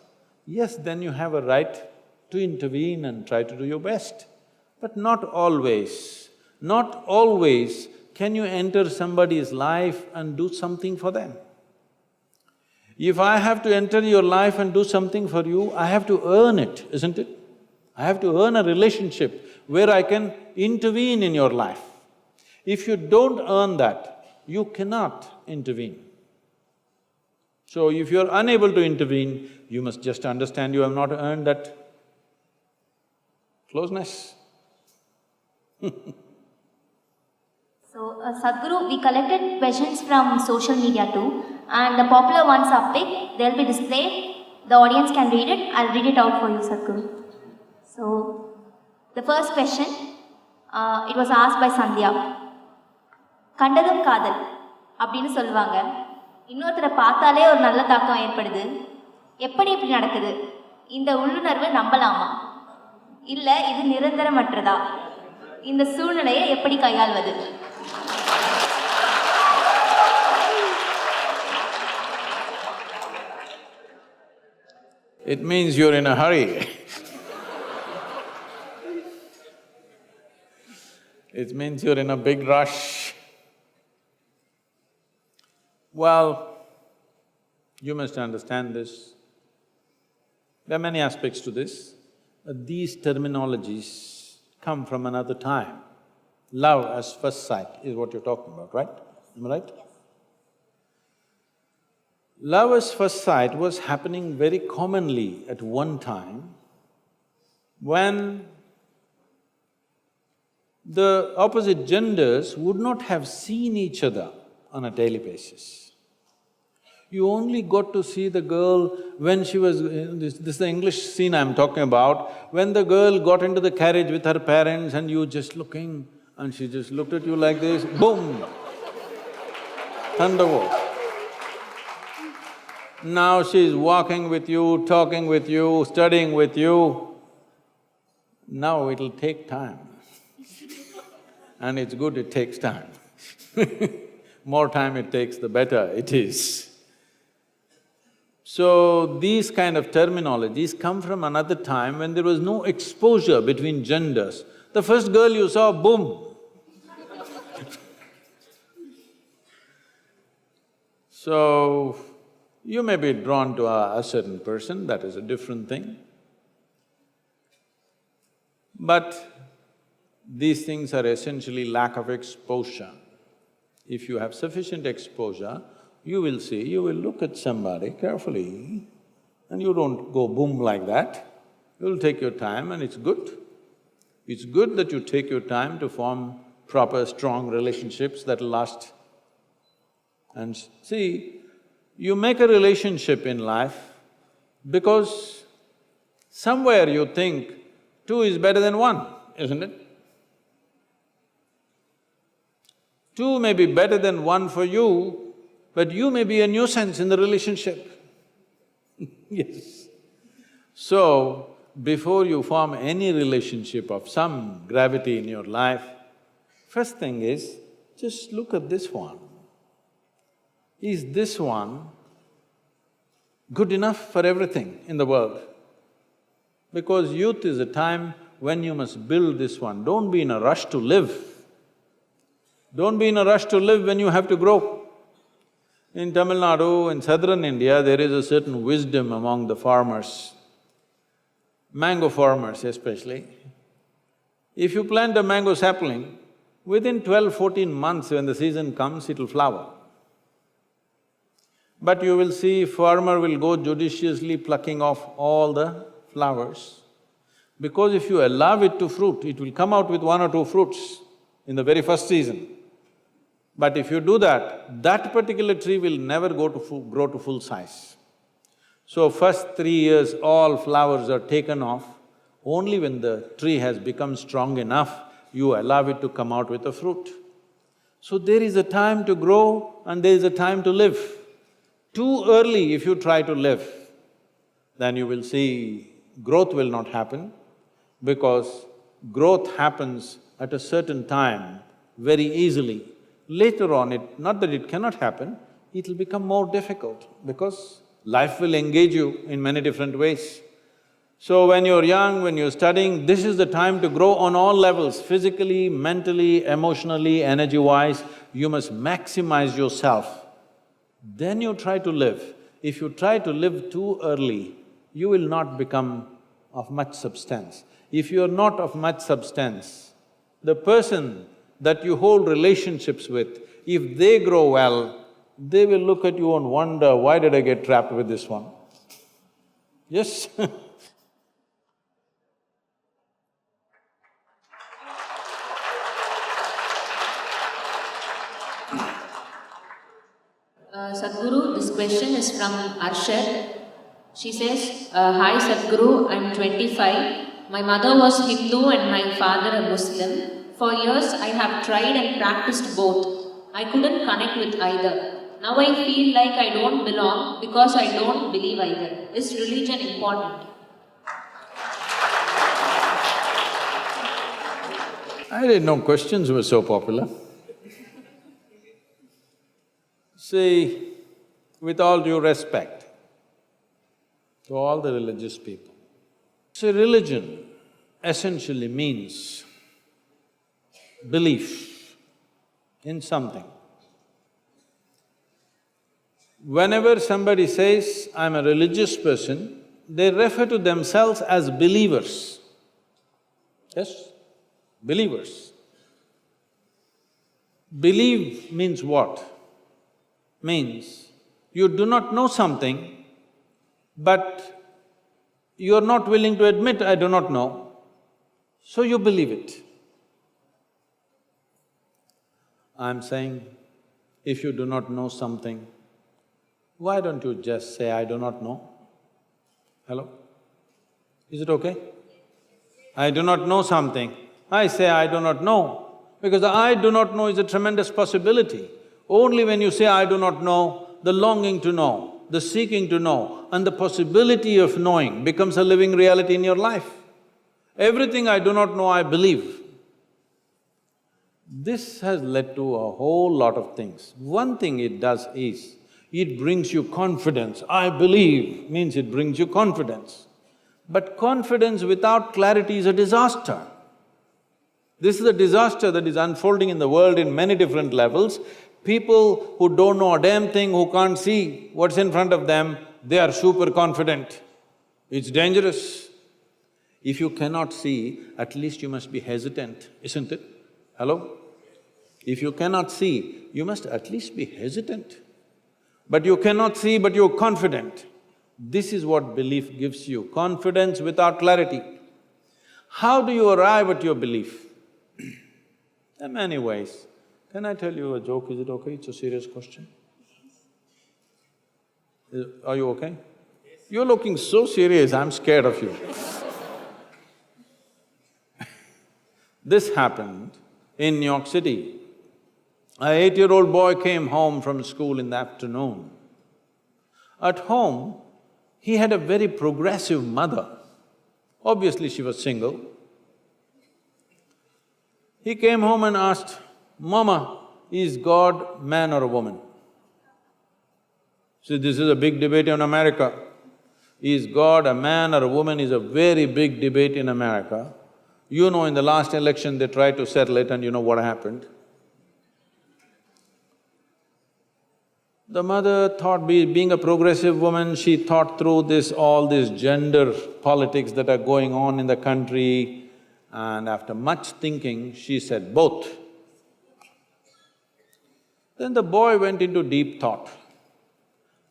yes, then you have a right to intervene and try to do your best. But not always can you enter somebody's life and do something for them. If I have to enter your life and do something for you, I have to earn it, isn't it? I have to earn a relationship where I can intervene in your life. If you don't earn that, you cannot intervene. So if you're unable to intervene, you must just understand you have not earned that closeness. So, Sadhguru, we collected questions from social media too, and the popular ones are picked, they'll be displayed, the audience can read it, I'll read it out for you, Sadhguru. So, the first question, it was asked by Sandhya. கண்டதும் காதல் அப்படின்னு சொல்லுவாங்க. இன்னொருத்தரை பார்த்தாலே ஒரு நல்ல தாக்கம் ஏற்படுது. எப்படி இப்படி நடக்குது? இந்த உள்ளுணர்வு நம்பலாமா? இல்லை இது நிரந்தரமற்றதா? இந்த சூழ்நிலையை எப்படி கையாள்வது? It means you're in a hurry. It means you're in a big rush. Well, you must understand this. There are many aspects to this, but these terminologies come from another time. Love at first sight is what you're talking about, right? Am I right? Yes. Love at first sight was happening very commonly at one time when the opposite genders would not have seen each other on a daily basis. You only got to see the girl when she was… this is the English scene I'm talking about, when the girl got into the carriage with her parents and you just looking and she just looked at you like this, boom! Thunderbolt. Now she's walking with you, talking with you, studying with you. Now it'll take time. And it's good it takes time. More time it takes, the better it is. So, these kind of terminologies come from another time when there was no exposure between genders. The first girl you saw, boom! So, you may be drawn to a certain person, that is a different thing. But these things are essentially lack of exposure. If you have sufficient exposure, you will see, you will look at somebody carefully and you don't go boom like that. You'll take your time and it's good. It's good that you take your time to form proper, strong relationships that'll last. And see, you make a relationship in life because somewhere you think two is better than one, isn't it? Two may be better than one for you, but you may be a nuisance in the relationship. Yes. So, before you form any relationship of some gravity in your life, first thing is, just look at this one. Is this one good enough for everything in the world? Because youth is a time when you must build this one. Don't be in a rush to live. Don't be in a rush to live when you have to grow. In Tamil Nadu, in southern India, there is a certain wisdom among the farmers, mango farmers especially. If you plant a mango sapling, within 12–14 months when the season comes, it'll flower. But you will see farmer will go judiciously plucking off all the flowers, because if you allow it to fruit, it will come out with one or two fruits in the very first season. But if you do that, that particular tree will never grow to full size. So first 3 years, all flowers are taken off. Only when the tree has become strong enough, you allow it to come out with a fruit. So there is a time to grow and there is a time to live. Too early if you try to live, then you will see growth will not happen, because growth happens at a certain time very easily. Later on, not that it cannot happen, it'll become more difficult because life will engage you in many different ways. So when you're young, when you're studying, this is the time to grow on all levels, physically, mentally, emotionally, energy-wise. You must maximize yourself. Then you try to live. If you try to live too early, you will not become of much substance. If you're not of much substance, the person that you hold relationships with, if they grow well, they will look at you and wonder, why did I get trapped with this one? Yes Sadhguru, this question is from Arshad. She says, Hi Sadhguru, I'm 25. My mother was Hindu and my father a Muslim. For years I have tried and practiced both. I couldn't connect with either. Now I feel like I don't belong because I don't believe either. Is religion important? I didn't know questions were so popular. See, with all due respect to all the religious people, see, religion essentially means belief in something. Whenever somebody says, I'm a religious person, they refer to themselves as believers. Yes? Believers. Believe means what? Means you do not know something, but you're not willing to admit, I do not know. so you believe it. I'm saying, if you do not know something, why don't you just say, I do not know? Hello? Is it okay? I do not know something, I say I do not know, because the I do not know is a tremendous possibility. Only when you say I do not know, the longing to know, the seeking to know, and the possibility of knowing becomes a living reality in your life. Everything I do not know, I believe. This has led to a whole lot of things. One thing it does is, it brings you confidence. I believe means it brings you confidence. But confidence without clarity is a disaster. This is a disaster that is unfolding in the world in many different levels. People who don't know a damn thing, who can't see what's in front of them, they are super confident. It's dangerous. If you cannot see, at least you must be hesitant, isn't it? Hello? If you cannot see, you must at least be hesitant. But you cannot see, but you're confident. This is what belief gives you, confidence without clarity. How do you arrive at your belief? There are many ways. Can I tell you a joke, is it okay? It's a serious question. Are you okay? You're looking so serious, I'm scared of you. This happened in New York City. An 8-year-old boy came home from school in the afternoon. At home, he had a very progressive mother. Obviously, she was single. He came home and asked, Mama, is God man or a woman? See, this is a big debate in America. Is God a man or a woman is a very big debate in America. You know, in the last election, they tried to settle it and you know what happened. The mother thought, being a progressive woman, she thought through all this gender politics that are going on in the country, and after much thinking, she said both. Then the boy went into deep thought.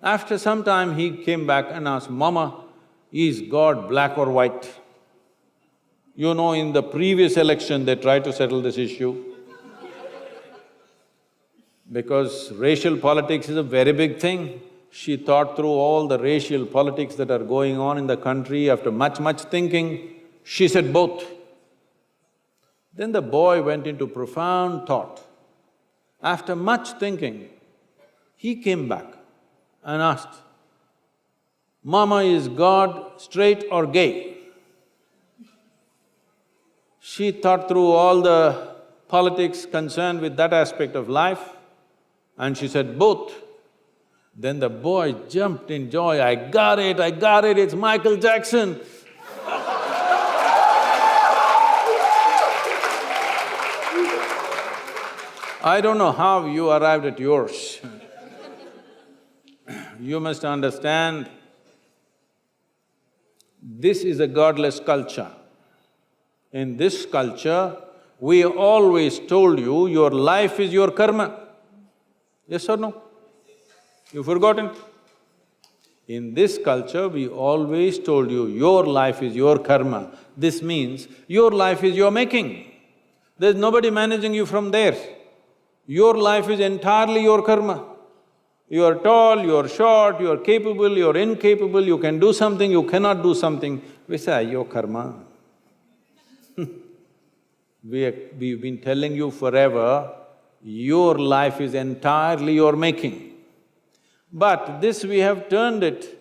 After some time, he came back and asked, Mama, is God black or white? You know, in the previous election, they tried to settle this issue. Because racial politics is a very big thing. She thought through all the racial politics that are going on in the country. After much thinking, she said both. Then the boy went into profound thought. After much thinking, he came back and asked, Mama, is God straight or gay? She thought through all the politics concerned with that aspect of life, and she said both. Then the boy jumped in joy, I got it, it's Michael Jackson. I don't know how you arrived at yours. You must understand, this is a godless culture. In this culture, we always told you, your life is your karma. Yes or no? You've forgotten? In this culture, we always told you, your life is your karma. This means, your life is your making. There's nobody managing you from there. Your life is entirely your karma. You're tall, you're short, you're capable, you're incapable, you can do something, you cannot do something. We say, your karma. We've been telling you forever, your life is entirely your making. But this we have turned it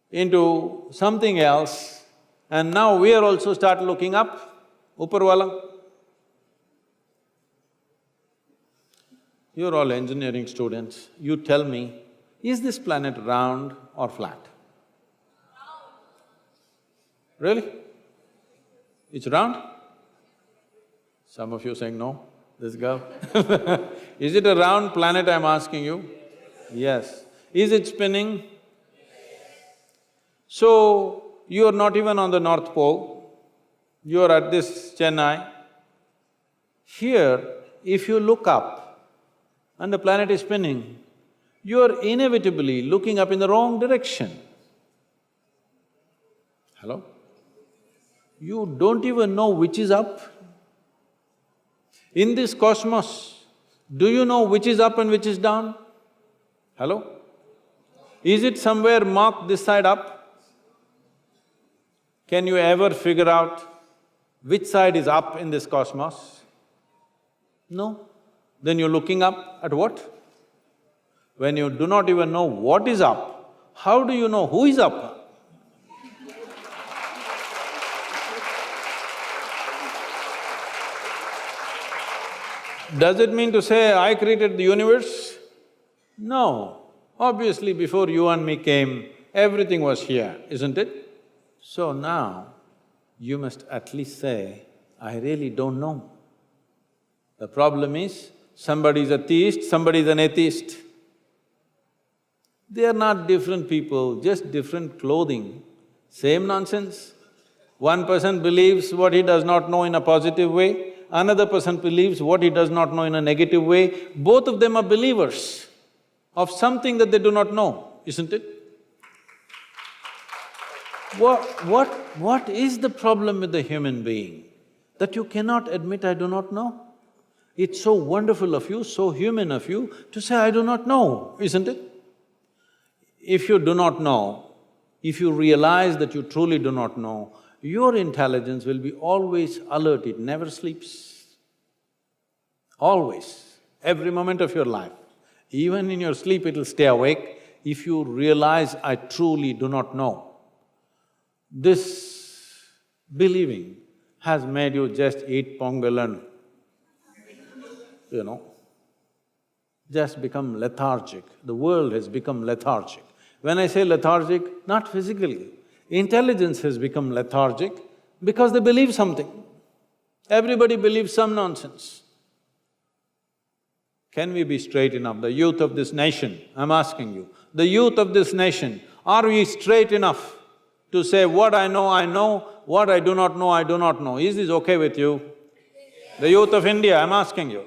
into something else, and now we are also start looking up, Uparwala. You're all engineering students, you tell me, is this planet round or flat? Really? It's round? Some of you saying no, this girl. Is it a round planet, I'm asking you? Yes. Is it spinning? So, you're not even on the North Pole, you're at this Chennai. Here, if you look up and the planet is spinning, you're inevitably looking up in the wrong direction. Hello? You don't even know which is up. In this cosmos, do you know which is up and which is down? Hello? Is it somewhere marked this side up? Can you ever figure out which side is up in this cosmos? No. Then you're looking up at what? When you do not even know what is up, how do you know who is up? Does it mean to say, I created the universe? No. Obviously, before you and me came, everything was here, isn't it? So now, you must at least say, I really don't know. The problem is, somebody is a theist, somebody is an atheist. They are not different people, just different clothing, same nonsense. One person believes what he does not know in a positive way, another person believes what he does not know in a negative way. Both of them are believers of something that they do not know, isn't it? What is the problem with the human being? That you cannot admit, I do not know? It's so wonderful of you, so human of you to say, I do not know, isn't it? If you do not know, if you realize that you truly do not know, your intelligence will be always alert, it never sleeps. Always, every moment of your life. Even in your sleep, it'll stay awake if you realize, I truly do not know. This believing has made you just eat pongal and, just become lethargic. The world has become lethargic. When I say lethargic, not physically, intelligence has become lethargic because they believe something. Everybody believes some nonsense. Can we be straight enough? The youth of this nation, I'm asking you, the youth of this nation, are we straight enough to say, what I know, what I do not know, I do not know? Is this okay with you? The youth of India, I'm asking you.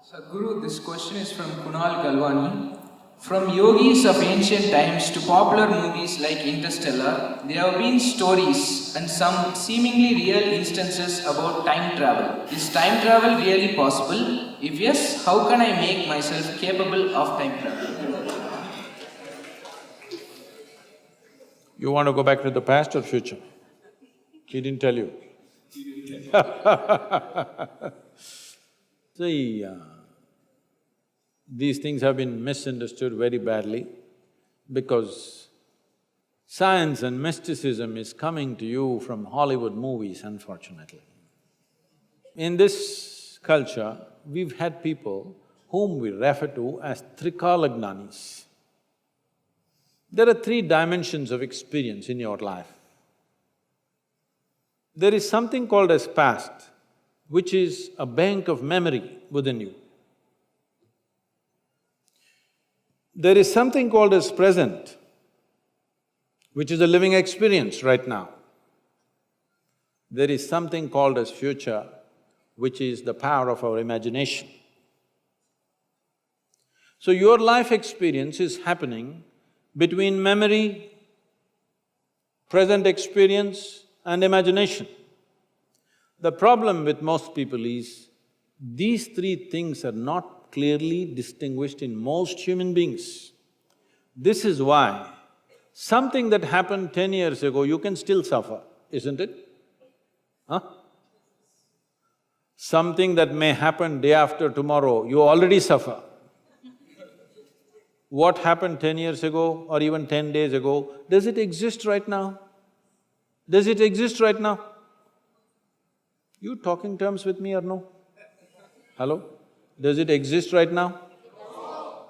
Sadhguru, this question is from Kunal Galwani. From yogis of ancient times to popular movies like Interstellar, there have been stories and some seemingly real instances about time travel. Is time travel really possible? If yes, how can I make myself capable of time travel? You want to go back to the past or future? He didn't tell you. See, these things have been misunderstood very badly because science and mysticism is coming to you from Hollywood movies, unfortunately. In this culture, we've had people whom we refer to as Trikalagnanis. There are three dimensions of experience in your life. There is something called as past, which is a bank of memory within you. There is something called as present, which is a living experience right now. There is something called as future, which is the power of our imagination. So your life experience is happening between memory, present experience and imagination. The problem with most people is, these three things are not clearly distinguished in most human beings. This is why something that happened 10 years ago, you can still suffer, isn't it? Huh? Something that may happen day after tomorrow, you already suffer. What happened 10 years ago or even 10 days ago, does it exist right now? Does it exist right now? You talking terms with me or no? Hello? Does it exist right now? No.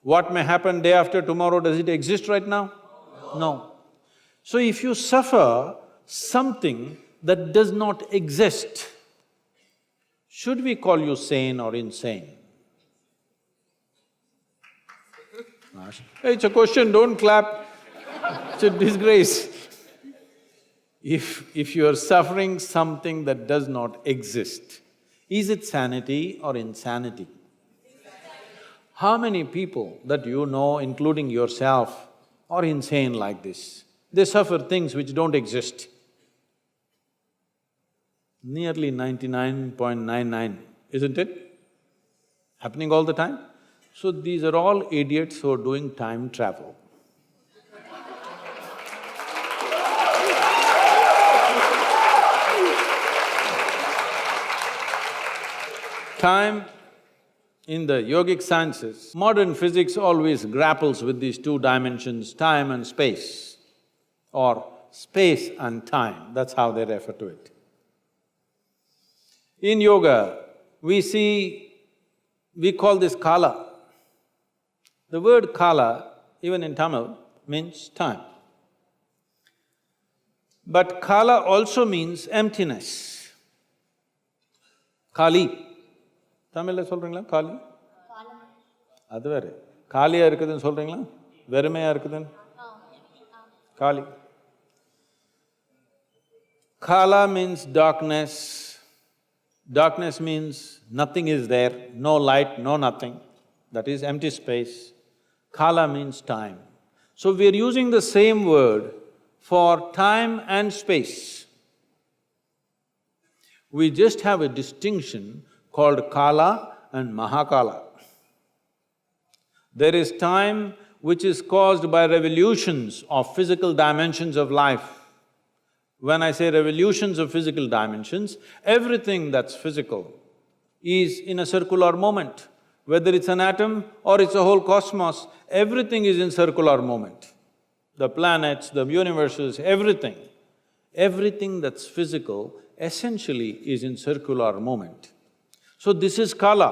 What may happen day after tomorrow, does it exist right now? No. So if you suffer something that does not exist, should we call you sane or insane? Hey, it's a question, don't clap. It's a disgrace. If you are suffering something that does not exist, is it sanity or insanity? How many people that you know, including yourself, are insane like this? They suffer things which don't exist. Nearly 99.99, isn't it? Happening all the time. So these are all idiots who are doing time travel. Time in the yogic sciences, modern physics always grapples with these two dimensions, time and space, or space and time, that's how they refer to it. In yoga, we call this kala. The word kala, even in Tamil, means time. But kala also means emptiness. Kali. Tamil சொல்றீங்களா காலி? அது வேற. காலியா இருக்குதுன்னு சொல்றீங்களா? வெறுமையா இருக்குதுன்னு? Kali. Kala means darkness. Darkness means nothing is there, no light, no nothing. That is empty space. Kala means time. So we are using the same word for time and space. We just have a distinction called Kala and Mahakala. There is time which is caused by revolutions of physical dimensions of life. When I say revolutions of physical dimensions, everything that's physical is in a circular moment. Whether it's an atom or it's a whole cosmos, everything is in circular moment. The planets, the universes, everything. Everything that's physical essentially is in circular moment. So this is Kala,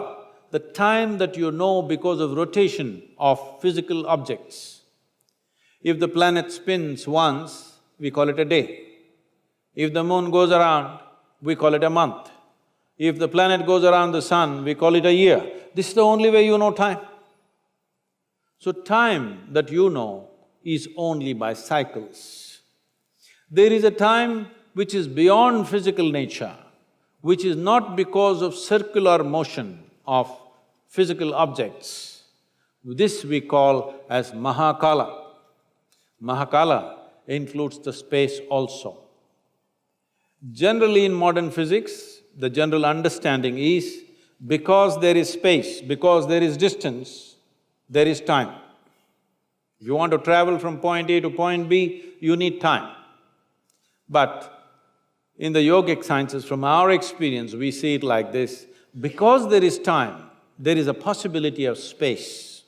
the time that you know because of rotation of physical objects. If the planet spins once, we call it a day. If the moon goes around, we call it a month. If the planet goes around the sun, we call it a year. This is the only way you know time. So time that you know is only by cycles. There is a time which is beyond physical nature, which is not because of circular motion of physical objects. This we call as Mahakala. Mahakala includes the space also. Generally in modern physics, the general understanding is because there is space, because there is distance, there is time. If you want to travel from point A to point B, you need time. But in the yogic sciences, from our experience, we see it like this, because there is time, there is a possibility of space.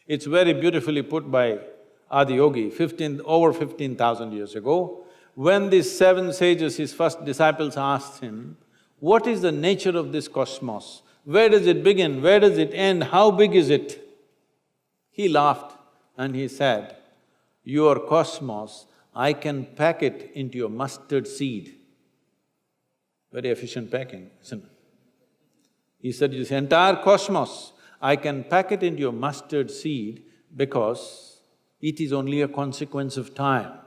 It's very beautifully put by Adiyogi, over 15,000 years ago. When these seven sages, his first disciples, asked him, what is the nature of this cosmos? Where does it begin? Where does it end? How big is it? He laughed and he said, your cosmos, I can pack it into a mustard seed. Very efficient packing, isn't it? He said, this entire cosmos, I can pack it into a mustard seed because it is only a consequence of time.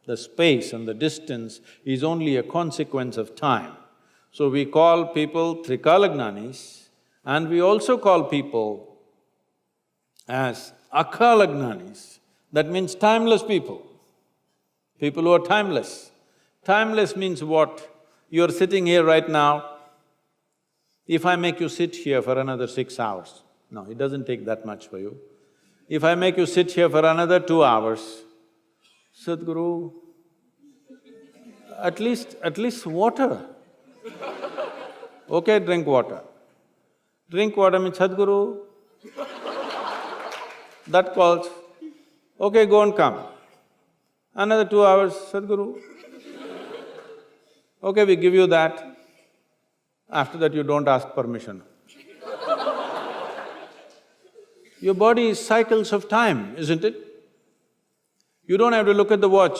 The space and the distance is only a consequence of time. So we call people Trikalagnanis, and we also call people as Akalagnanis. That means timeless people, people who are timeless. Timeless means what? You're sitting here right now. If I make you sit here for another 6 hours, no, it doesn't take that much for you. If I make you sit here for another 2 hours, Sadhguru, at least water. Okay, drink water. Drink water means Sadhguru. That calls, okay, go and come. Another 2 hours, Sadhguru. Okay, we give you that. After that, you don't ask permission. Your body is cycles of time, isn't it? You don't have to look at the watch.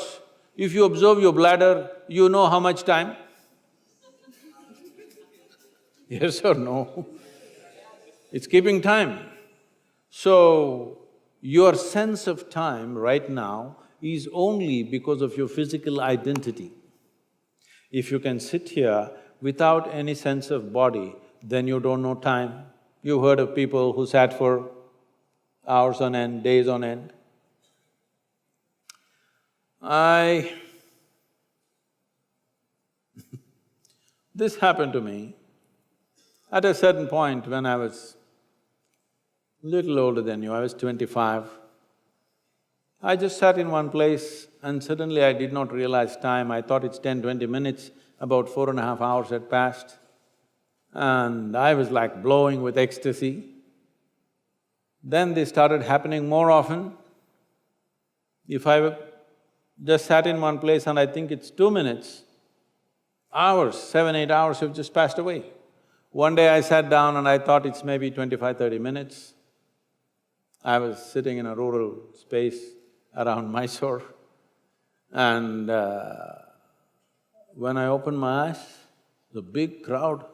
If you observe your bladder, you know how much time? Yes or no? It's keeping time. So, your sense of time right now is only because of your physical identity. If you can sit here without any sense of body, then you don't know time. You've heard of people who sat for hours on end, days on end. This happened to me at a certain point when I was little older than you, I was 25. I just sat in one place and suddenly I did not realize time. I thought it's 10-20 minutes, about 4.5 hours had passed. And I was like blowing with ecstasy. Then they started happening more often. If I just sat in one place and I think it's 2 minutes, hours, 7-8 hours have just passed away. One day I sat down and I thought it's maybe 25-30 minutes. I was sitting in a rural space around Mysore, and when I opened my eyes, the big crowd,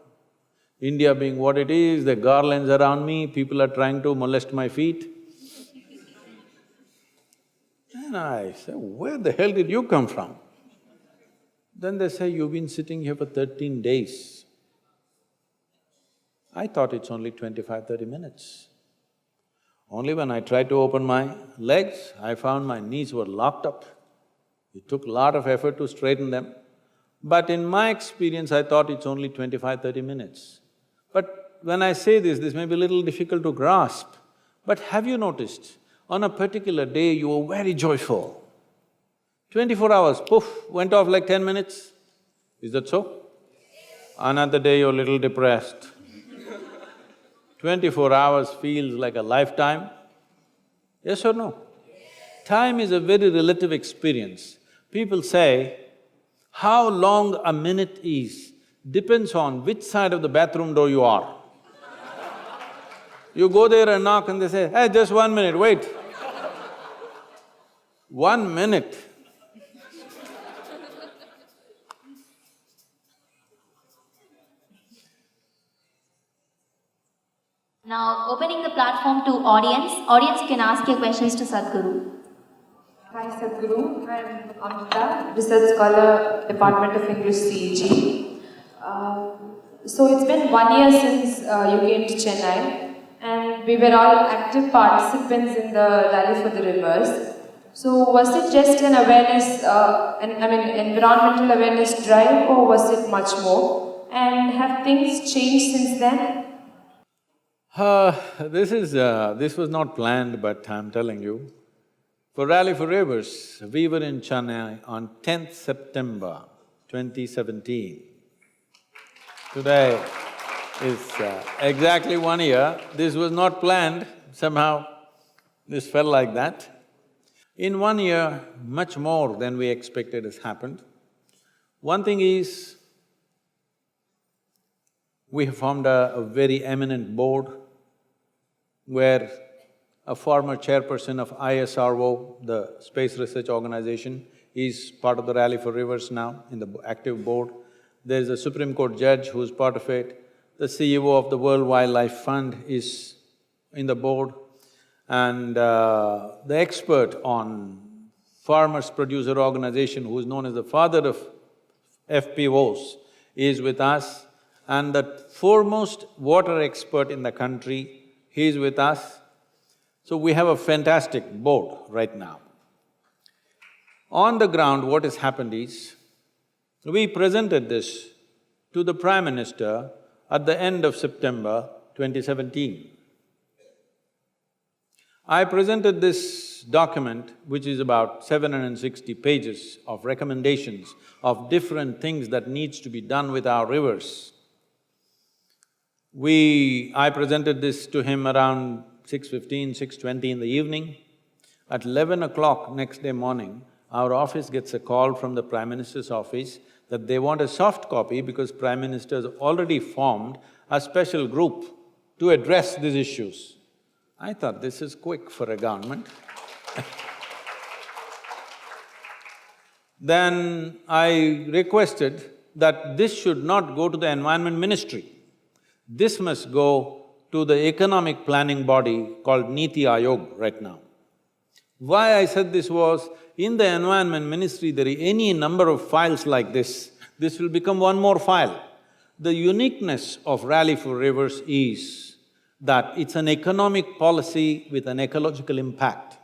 India being what it is, the garlands around me, people are trying to molest my feet. And I said, where the hell did you come from? Then they say, you've been sitting here for 13 days. I thought it's only 25-30 minutes. Only when I tried to open my legs, I found my knees were locked up. It took a lot of effort to straighten them. But in my experience, I thought it's only 25-30 minutes. But when I say this may be a little difficult to grasp. But have you noticed, on a particular day you were very joyful. 24 hours, poof, went off like 10 minutes. Is that so? Another day you're a little depressed. 24 hours feels like a lifetime. Yes or no? Time is a very relative experience. People say, how long a minute is depends on which side of the bathroom door you are. You go there and knock and they say, hey, just 1 minute, wait. 1 minute. Now, opening the platform to audience. Audience, you can ask your questions to Sadhguru. Hi Sadhguru, I'm Amrita, Research Scholar, Department of English, CEG. So it's been 1 year since you came to Chennai, and we were all active participants in the Rally for the Rivers. So was it just an awareness, environmental awareness drive, or was it much more? And have things changed since then? This was not planned, but I'm telling you. For Rally for Rivers, we were in Chennai on 10th September 2017. Today is exactly 1 year. This was not planned, somehow this felt like that. In 1 year, much more than we expected has happened. One thing is, we have formed a very eminent board where a former chairperson of ISRO, the Space Research Organization, is part of the Rally for Rivers now in the active board. There's a Supreme Court judge who's part of it. The CEO of the World Wildlife Fund is in the board. And the expert on Farmers Producer Organization, who is known as the father of FPOs, is with us. And the foremost water expert in the country, he is with us. So we have a fantastic board right now. On the ground, what has happened is, we presented this to the Prime Minister at the end of September 2017. I presented this document, which is about 760 pages of recommendations of different things that needs to be done with our rivers. I presented this to him around 6:15, 6:20 in the evening. At 11 o'clock next day morning, our office gets a call from the Prime Minister's office that they want a soft copy because Prime Minister has already formed a special group to address these issues. I thought, this is quick for a government. Then I requested that this should not go to the Environment Ministry. This must go to the economic planning body called Niti Aayog right now. Why I said this was, in the Environment Ministry there are any number of files like this will become one more file. The uniqueness of Rally for Rivers is that it's an economic policy with an ecological impact.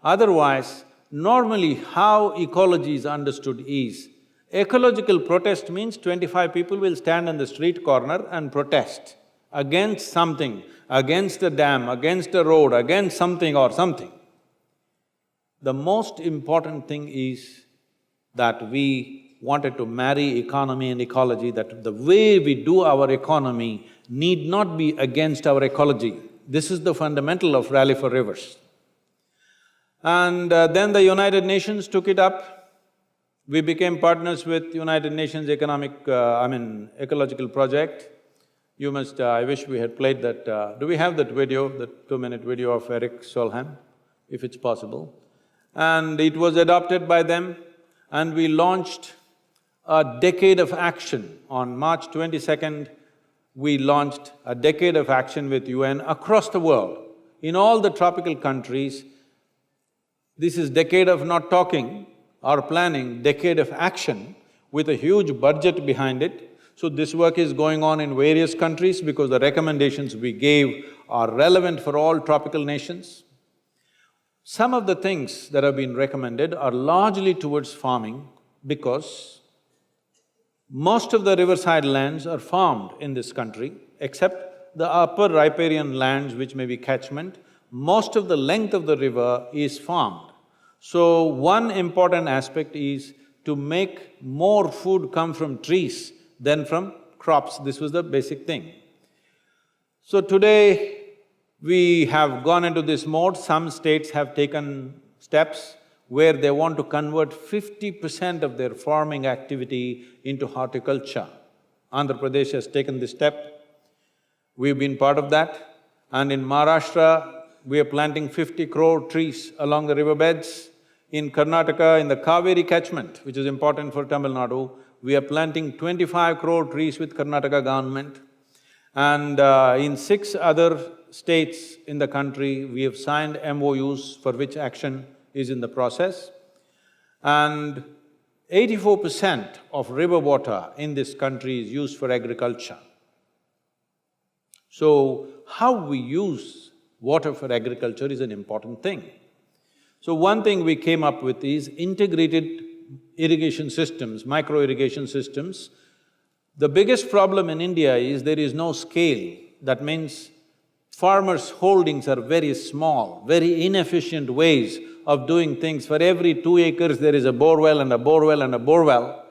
Otherwise, normally how ecology is understood is, Ecological protest means 25 people will stand on the street corner and protest against something, against a dam, against a road, against something or something. The most important thing is that we wanted to marry economy and ecology, that the way we do our economy need not be against our ecology. This is the fundamental of Rally for Rivers. And then the United Nations took it up. We became partners with United Nations Ecological Project. You must… I wish we had played that… do we have that video, that 2-minute video of Eric Solheim, if it's possible? And it was adopted by them, and we launched a decade of action. On March 22nd, we launched a decade of action with UN across the world. In all the tropical countries, this is decade of not talking or planning, decade of action with a huge budget behind it. So this work is going on in various countries because the recommendations we gave are relevant for all tropical nations. Some of the things that have been recommended are largely towards farming because most of the riverside lands are farmed in this country, except the upper riparian lands which may be catchment. Most of the length of the river is farmed. So one important aspect is to make more food come from trees than from crops. This was the basic thing. So today, we have gone into this mode. Some states have taken steps where they want to convert 50% of their farming activity into horticulture. Andhra Pradesh has taken this step. We've been part of that. And in Maharashtra, we are planting 50 crore trees along the riverbeds. In Karnataka, in the Kaveri catchment, which is important for Tamil Nadu, we are planting 25 crore trees with Karnataka government. And in 6 other states in the country, we have signed MOUs for which action is in the process. And 84% of river water in this country is used for agriculture. So, how we use water for agriculture is an important thing. So one thing we came up with is integrated irrigation systems, micro-irrigation systems. The biggest problem in India is there is no scale. That means farmers' holdings are very small, very inefficient ways of doing things. For every 2 acres, there is a borewell and a borewell and a borewell.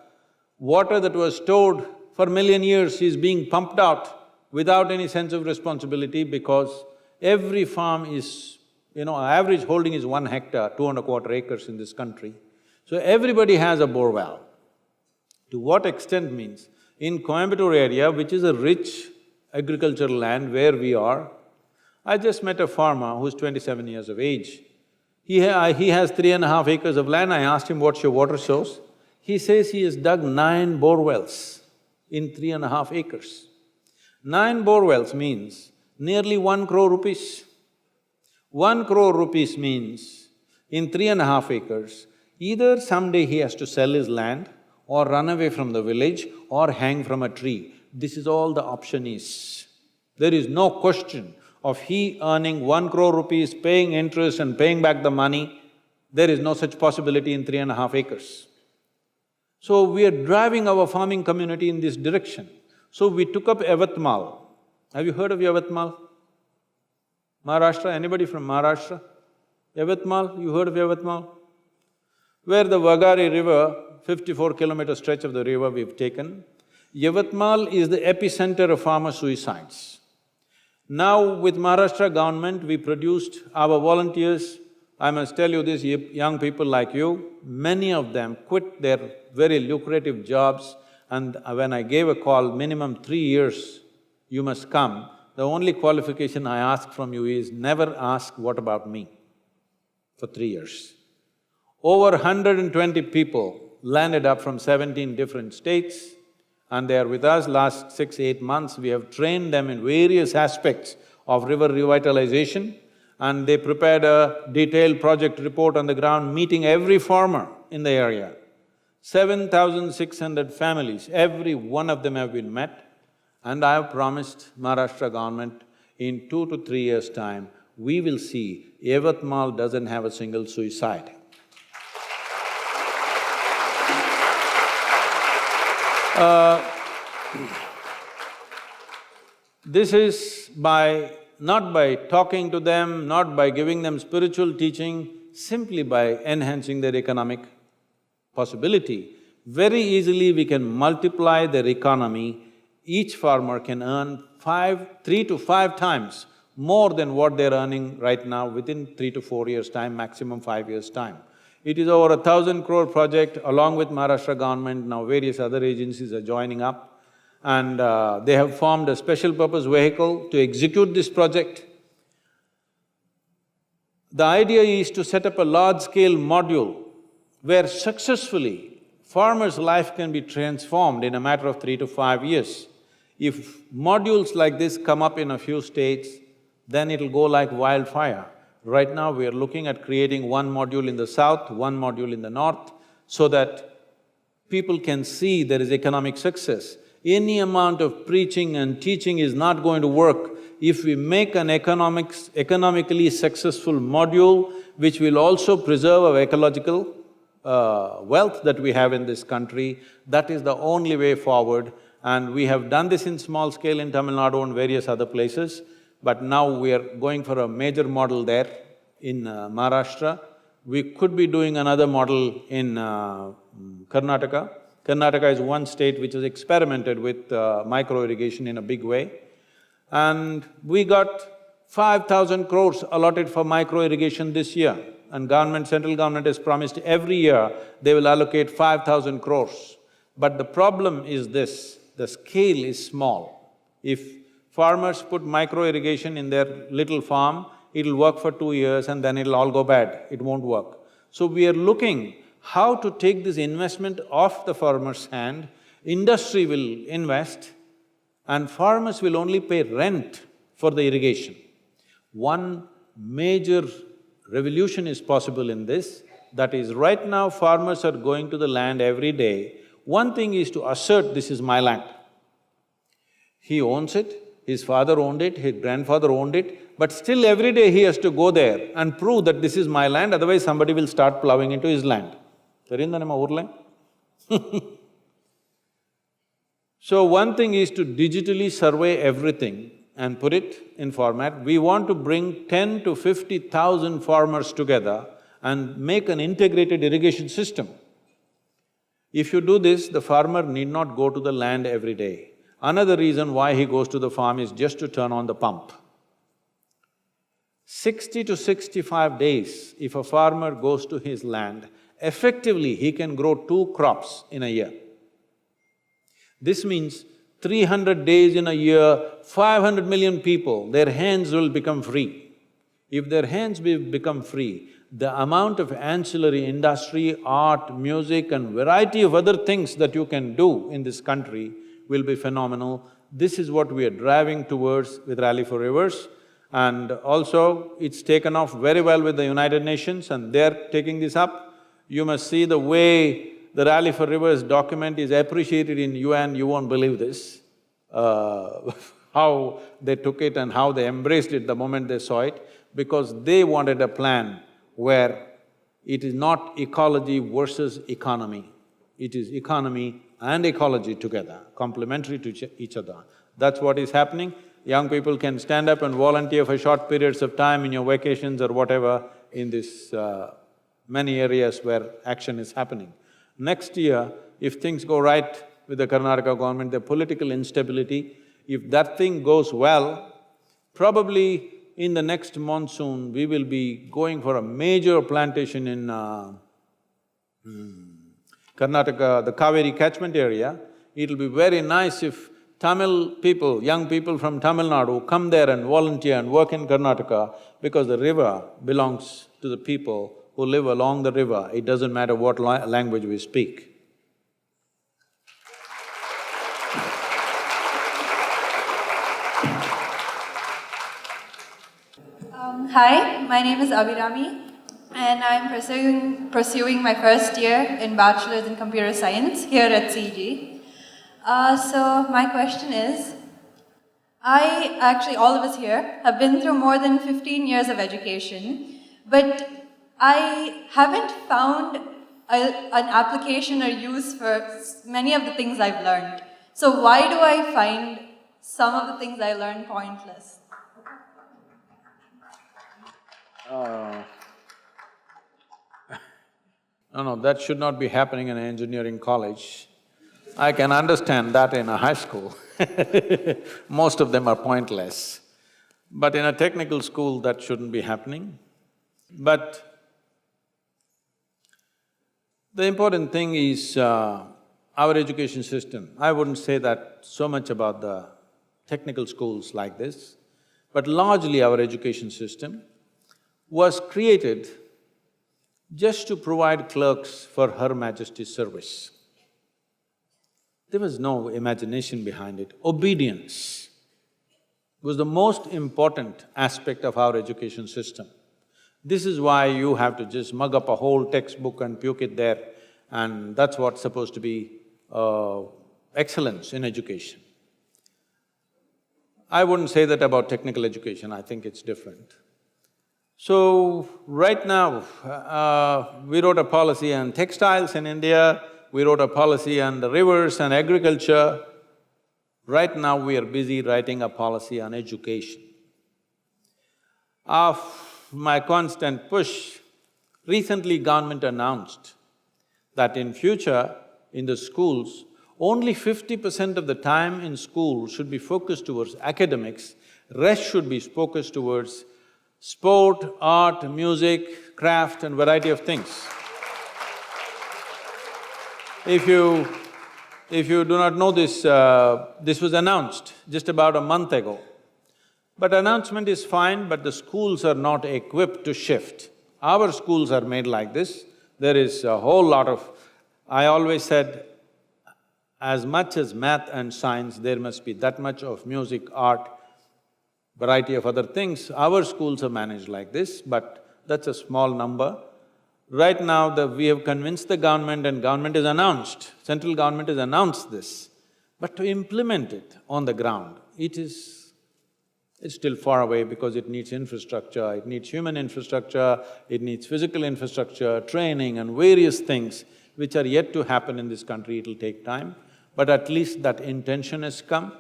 Water that was stored for 1,000,000 years is being pumped out without any sense of responsibility because every farm is… average holding is 1 hectare, 2¼ acres in this country. So everybody has a borewell. To what extent means, in Coimbatore area, which is a rich agricultural land where we are, I just met a farmer who's 27 years of age. He has 3½ acres of land. I asked him, what's your water source? He says he has dug 9 borewells in 3½ acres. 9 borewells means nearly 1 crore rupees. 1 crore rupees means in 3½ acres, either someday he has to sell his land or run away from the village or hang from a tree. This is all the option is. There is no question of he earning 1 crore rupees, paying interest and paying back the money. There is no such possibility in 3½ acres. So we are driving our farming community in this direction. So we took up Yavatmal. Have you heard of Yavatmal? Maharashtra, anybody from Maharashtra? Yavatmal, you heard of Yavatmal? Where the Vagari river, 54-kilometer stretch of the river we've taken, Yavatmal is the epicenter of farmer suicides. Now with Maharashtra government, we produced our volunteers. I must tell you this, young people like you, many of them quit their very lucrative jobs, and when I gave a call, minimum 3 years, you must come. The only qualification I ask from you is never ask, what about me? For 3 years. Over 120 people landed up from 17 different states, and they are with us last 6–8 months. We have trained them in various aspects of river revitalization, and they prepared a detailed project report on the ground, meeting every farmer in the area. 7,600 families, every one of them have been met, and I have promised Maharashtra government in 2 to 3 years' time, we will see Yavatmal doesn't have a single suicide. This is not by talking to them, not by giving them spiritual teaching, simply by enhancing their economic possibility. Very easily we can multiply their economy. Each farmer can earn 3 to 5 times more than what they're earning right now within 3 to 4 years' time, maximum 5 years' time. It is over 1,000 crore project along with Maharashtra government, now various other agencies are joining up and they have formed a special purpose vehicle to execute this project. The idea is to set up a large-scale module where successfully farmers' life can be transformed in a matter of 3 to 5 years. If modules like this come up in a few states, then it'll go like wildfire. Right now, we are looking at creating one module in the south, one module in the north, so that people can see there is economic success. Any amount of preaching and teaching is not going to work if we make an economically successful module which will also preserve our ecological wealth that we have in this country. That is the only way forward, and we have done this in small scale in Tamil Nadu and various other places, but now we are going for a major model there in Maharashtra. We could be doing another model in Karnataka. Karnataka is one state which has experimented with micro-irrigation in a big way. And we got 5,000 crores allotted for micro-irrigation this year. And central government has promised every year they will allocate 5,000 crores. But the problem is this, the scale is small. If farmers put micro-irrigation in their little farm, it'll work for 2 years and then it'll all go bad, it won't work. So we are looking how to take this investment off the farmer's hand, industry will invest and farmers will only pay rent for the irrigation. One major revolution is possible in this, that is right now farmers are going to the land every day. One thing is to assert, this is my land. He owns it, his father owned it, his grandfather owned it, but still every day he has to go there and prove that this is my land, otherwise somebody will start plowing into his land. So one thing is to digitally survey everything and put it in format. We want to bring 10 to 50,000 farmers together and make an integrated irrigation system. If you do this, the farmer need not go to the land every day. Another reason why he goes to the farm is just to turn on the pump. 60 to 65 days, if a farmer goes to his land, effectively he can grow 2 crops in a year. This means 300 days in a year, 500 million people, their hands will become free. If their hands become free, the amount of ancillary industry, art, music and variety of other things that you can do in this country will be phenomenal. This is what we are driving towards with Rally for Rivers. And also, it's taken off very well with the United Nations and they're taking this up. You must see the way the Rally for Rivers document is appreciated in UN, you won't believe this. How they took it and how they embraced it the moment they saw it, because they wanted a plan where it is not ecology versus economy. It is economy and ecology together, complementary to each other. That's what is happening. Young people can stand up and volunteer for short periods of time in your vacations or whatever in this many areas where action is happening. Next year, if things go right with the Karnataka government, the political instability, if that thing goes well, probably in the next monsoon, we will be going for a major plantation in Karnataka, the Kaveri catchment area. It'll be very nice if Tamil people, young people from Tamil Nadu come there and volunteer and work in Karnataka, because the river belongs to the people who live along the river. It doesn't matter what language we speak. Hi, my name is Abhirami and I'm pursuing my first year in Bachelor's in Computer Science here at CG. So my question is, all of us here have been through more than 15 years of education, but I haven't found an application or use for many of the things I've learned. So why do I find some of the things I learned pointless? No, that should not be happening in an engineering college. I can understand that in a high school. Most of them are pointless. But in a technical school, that shouldn't be happening. But the important thing is our education system. I wouldn't say that so much about the technical schools like this, but largely our education system was created just to provide clerks for Her Majesty's service. There was no imagination behind it. Obedience was the most important aspect of our education system. This is why you have to just mug up a whole textbook and puke it there, and that's what's supposed to be excellence in education. I wouldn't say that about technical education, I think it's different. So, right now, we wrote a policy on textiles in India, we wrote a policy on the rivers and agriculture. Right now, we are busy writing a policy on education. Of my constant push, recently government announced that in future, in the schools, only 50% of the time in school should be focused towards academics, rest should be focused towards sport, art, music, craft and variety of things. If you do not know this, this was announced just about a month ago. But announcement is fine, but the schools are not equipped to shift. Our schools are made like this. There is a whole lot of… I always said, as much as math and science, there must be that much of music, art, variety of other things. Our schools are managed like this, but that's a small number. Right now, we have convinced the government and government has announced, central government has announced this, but to implement it on the ground, it's still far away because it needs infrastructure, it needs human infrastructure, it needs physical infrastructure, training and various things which are yet to happen in this country, it'll take time. But at least that intention has come,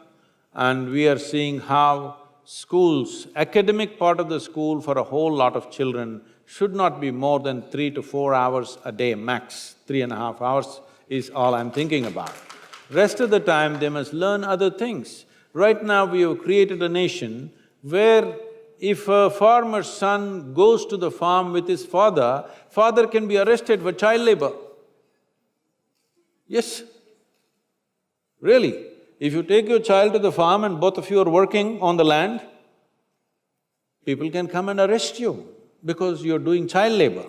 and we are seeing how schools, academic part of the school for a whole lot of children should not be more than 3 to 4 hours a day max. 3.5 hours is all I'm thinking about. Rest of the time, they must learn other things. Right now, we have created a nation where if a farmer's son goes to the farm with his father, father can be arrested for child labor. Yes, really. If you take your child to the farm and both of you are working on the land, people can come and arrest you because you're doing child labor.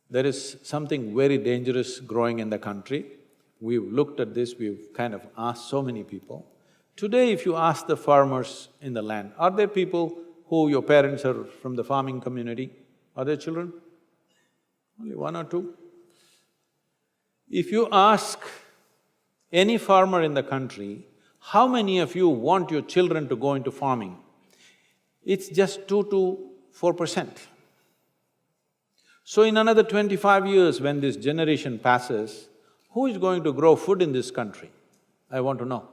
There is something very dangerous growing in the country. We've looked at this, we've kind of asked so many people. Today, if you ask the farmers in the land, are there people who your parents are from the farming community? Are there children? Only 1 or 2. If you ask any farmer in the country, how many of you want your children to go into farming? It's just 2 to 4%. So in another 25 years, when this generation passes, who is going to grow food in this country? I want to know.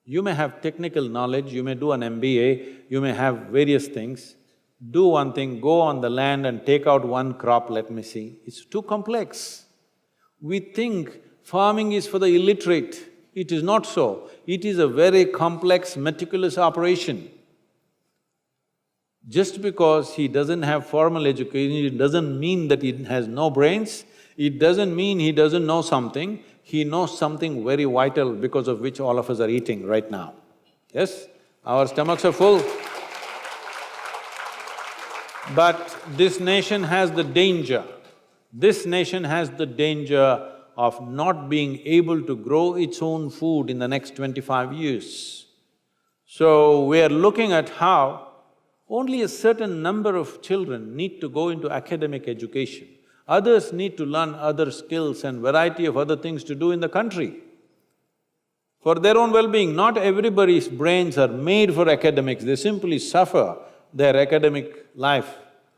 You may have technical knowledge, you may do an MBA, you may have various things. Do one thing, go on the land and take out one crop, let me see. It's too complex. We think farming is for the illiterate. It is not so. It is a very complex, meticulous operation. Just because he doesn't have formal education, it doesn't mean that he has no brains, it doesn't mean he doesn't know something, he knows something very vital because of which all of us are eating right now. Yes? Our stomachs are full. But this nation has the danger of not being able to grow its own food in the next 25 years. So, we are looking at how only a certain number of children need to go into academic education. Others need to learn other skills and variety of other things to do in the country for their own well-being. Not everybody's brains are made for academics, they simply suffer their academic life,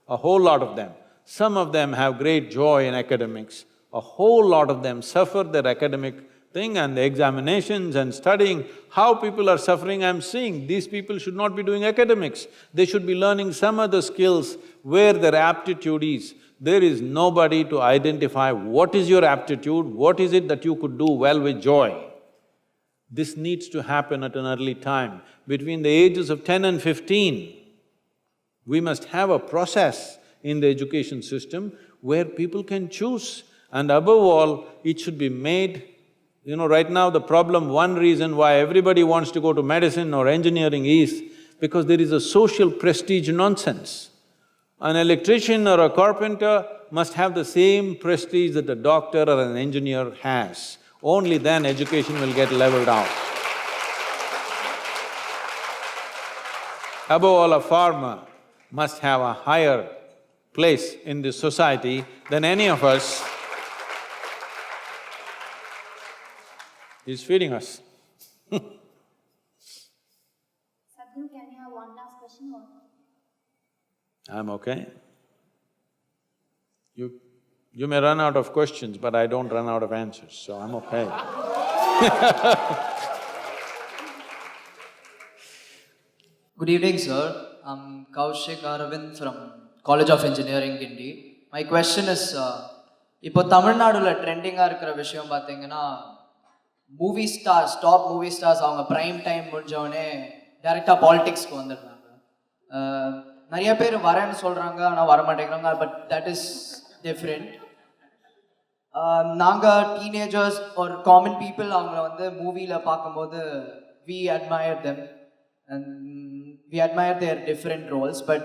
a whole lot of them. Some of them have great joy in academics. A whole lot of them suffer their academic thing and the examinations and studying. How people are suffering, I'm seeing. These people should not be doing academics. They should be learning some other skills where their aptitude is. There is nobody to identify what is your aptitude, what is it that you could do well with joy. This needs to happen at an early time. Between the ages of 10 and 15, we must have a process in the education system where people can choose. And above all, it should be made… right now the problem, one reason why everybody wants to go to medicine or engineering is because there is a social prestige nonsense. An electrician or a carpenter must have the same prestige that a doctor or an engineer has. Only then education will get leveled out. Above all, a farmer must have a higher place in this society than any of us. He's feeding us. Sadhguru, can you have one last question or? I'm okay. You may run out of questions, but I don't run out of answers, so I'm okay. Good evening, sir. I'm Kaushik Aravind from College of Engineering, Gindi. My question is, இப்போ தமிழ்நாடுல ட்ரெண்டிங்காக இருக்கிற விஷயம் பார்த்தீங்கன்னா movie stars, top movie stars அவங்க prime time முடிஞ்சவொடனே டைரெக்டாக பாலிடிக்ஸ்க்கு வந்துடுறாங்க. நிறைய பேர் வரேன்னு சொல்கிறாங்க, ஆனால் வர மாட்டேங்கிறாங்க. But that is different. நாங்கள் டீனேஜர்ஸ் ஒரு காமன் பீப்புள் அவங்கள வந்து மூவியில் பார்க்கும்போது we admire them and we admire their different roles, but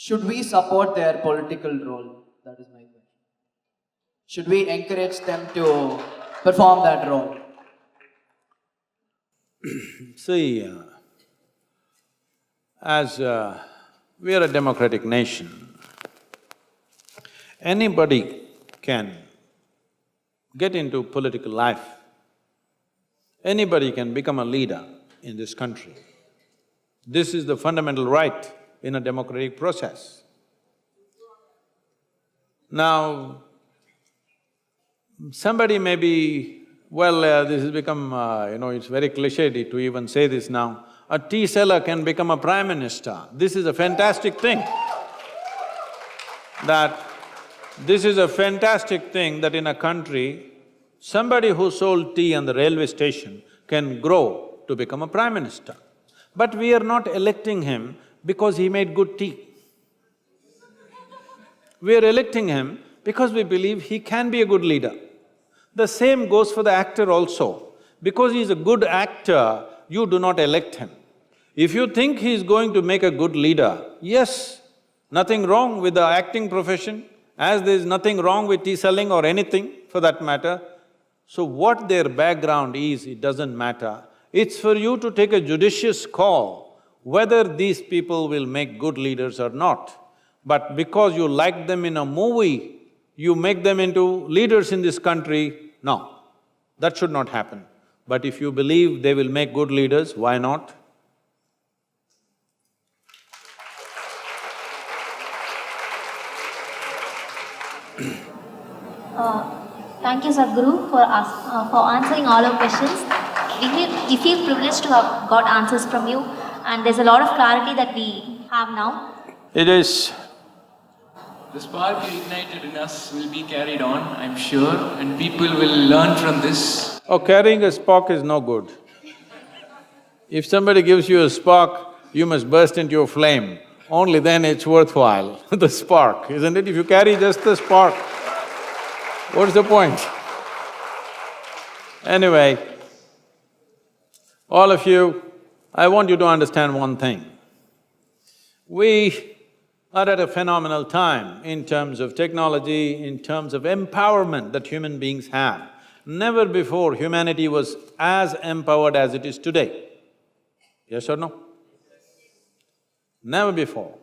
should we support their political role? That is my question. Should we encourage them to perform that role? See, as we are a democratic nation, anybody can get into political life. Anybody can become a leader in this country. This is the fundamental right in a democratic process. Now, somebody may be… this has become, it's very cliché to even say this now. A tea seller can become a prime minister. This is a fantastic thing. This is a fantastic thing that in a country, somebody who sold tea on the railway station can grow to become a prime minister. But we are not electing him because he made good tea. We are electing him because we believe he can be a good leader. The same goes for the actor also. Because he is a good actor, you do not elect him. If you think he is going to make a good leader, yes, nothing wrong with the acting profession, as there is nothing wrong with tea selling or anything for that matter. So what their background is, it doesn't matter. It's for you to take a judicious call whether these people will make good leaders or not. But because you like them in a movie, you make them into leaders in this country, no, that should not happen. But if you believe they will make good leaders, why not? Thank you, Sadhguru, for answering all our questions. We feel privileged to have got answers from you, and there's a lot of clarity that we have now. It is… The spark you ignited in us will be carried on, I'm sure, and people will learn from this. Oh, carrying a spark is no good. If somebody gives you a spark, you must burst into a flame. Only then it's worthwhile, the spark, isn't it? If you carry just the spark, what's the point? Anyway, all of you, I want you to understand one thing. We are at a phenomenal time in terms of technology, in terms of empowerment that human beings have. Never before humanity was as empowered as it is today. Yes or no? Never before.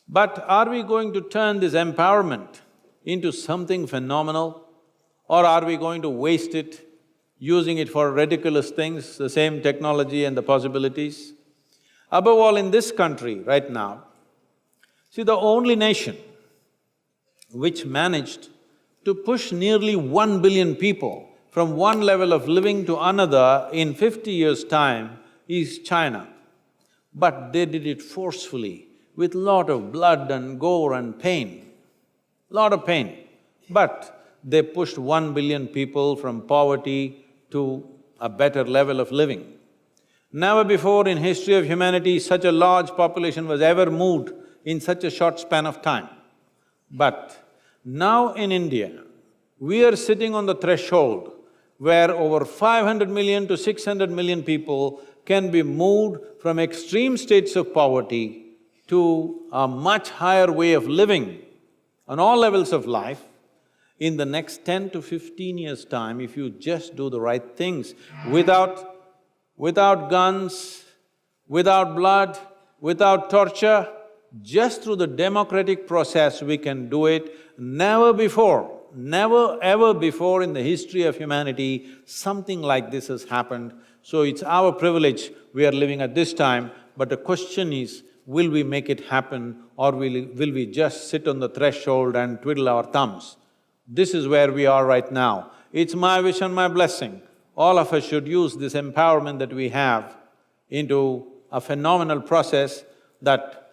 But are we going to turn this empowerment into something phenomenal, or are we going to waste it, using it for ridiculous things, the same technology and the possibilities? Above all, in this country right now, see, the only nation which managed to push nearly 1 billion people from one level of living to another in 50 years' time is China. But they did it forcefully, with lot of blood and gore and pain, lot of pain. But they pushed 1 billion people from poverty to a better level of living. Never before in history of humanity such a large population was ever moved in such a short span of time. But now in India, we are sitting on the threshold where over 500 million to 600 million people can be moved from extreme states of poverty to a much higher way of living on all levels of life. In the next 10 to 15 years' time, if you just do the right things, without guns, without blood, without torture, just through the democratic process we can do it. Never before, never ever before in the history of humanity something like this has happened. So it's our privilege we are living at this time, but the question is, will we make it happen or will we just sit on the threshold and twiddle our thumbs? This is where we are right now. It's my wish and my blessing. All of us should use this empowerment that we have into a phenomenal process that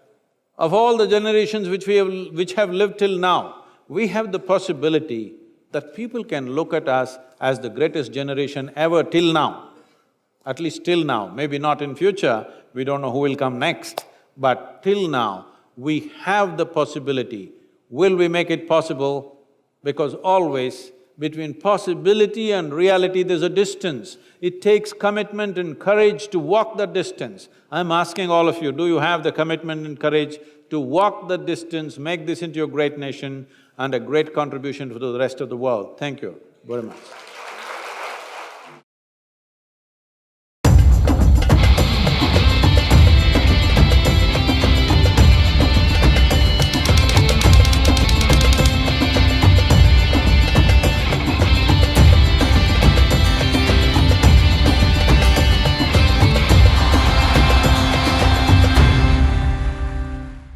of all the generations which have lived till now, we have the possibility that people can look at us as the greatest generation ever till now. At least till now, maybe not in future, we don't know who will come next, but till now, we have the possibility. Will we make it possible? Because always between possibility and reality there's a distance. It takes commitment and courage to walk that distance. I'm asking all of you, do you have the commitment and courage to walk that distance, make this into a great nation and a great contribution to the rest of the world? Thank you very much.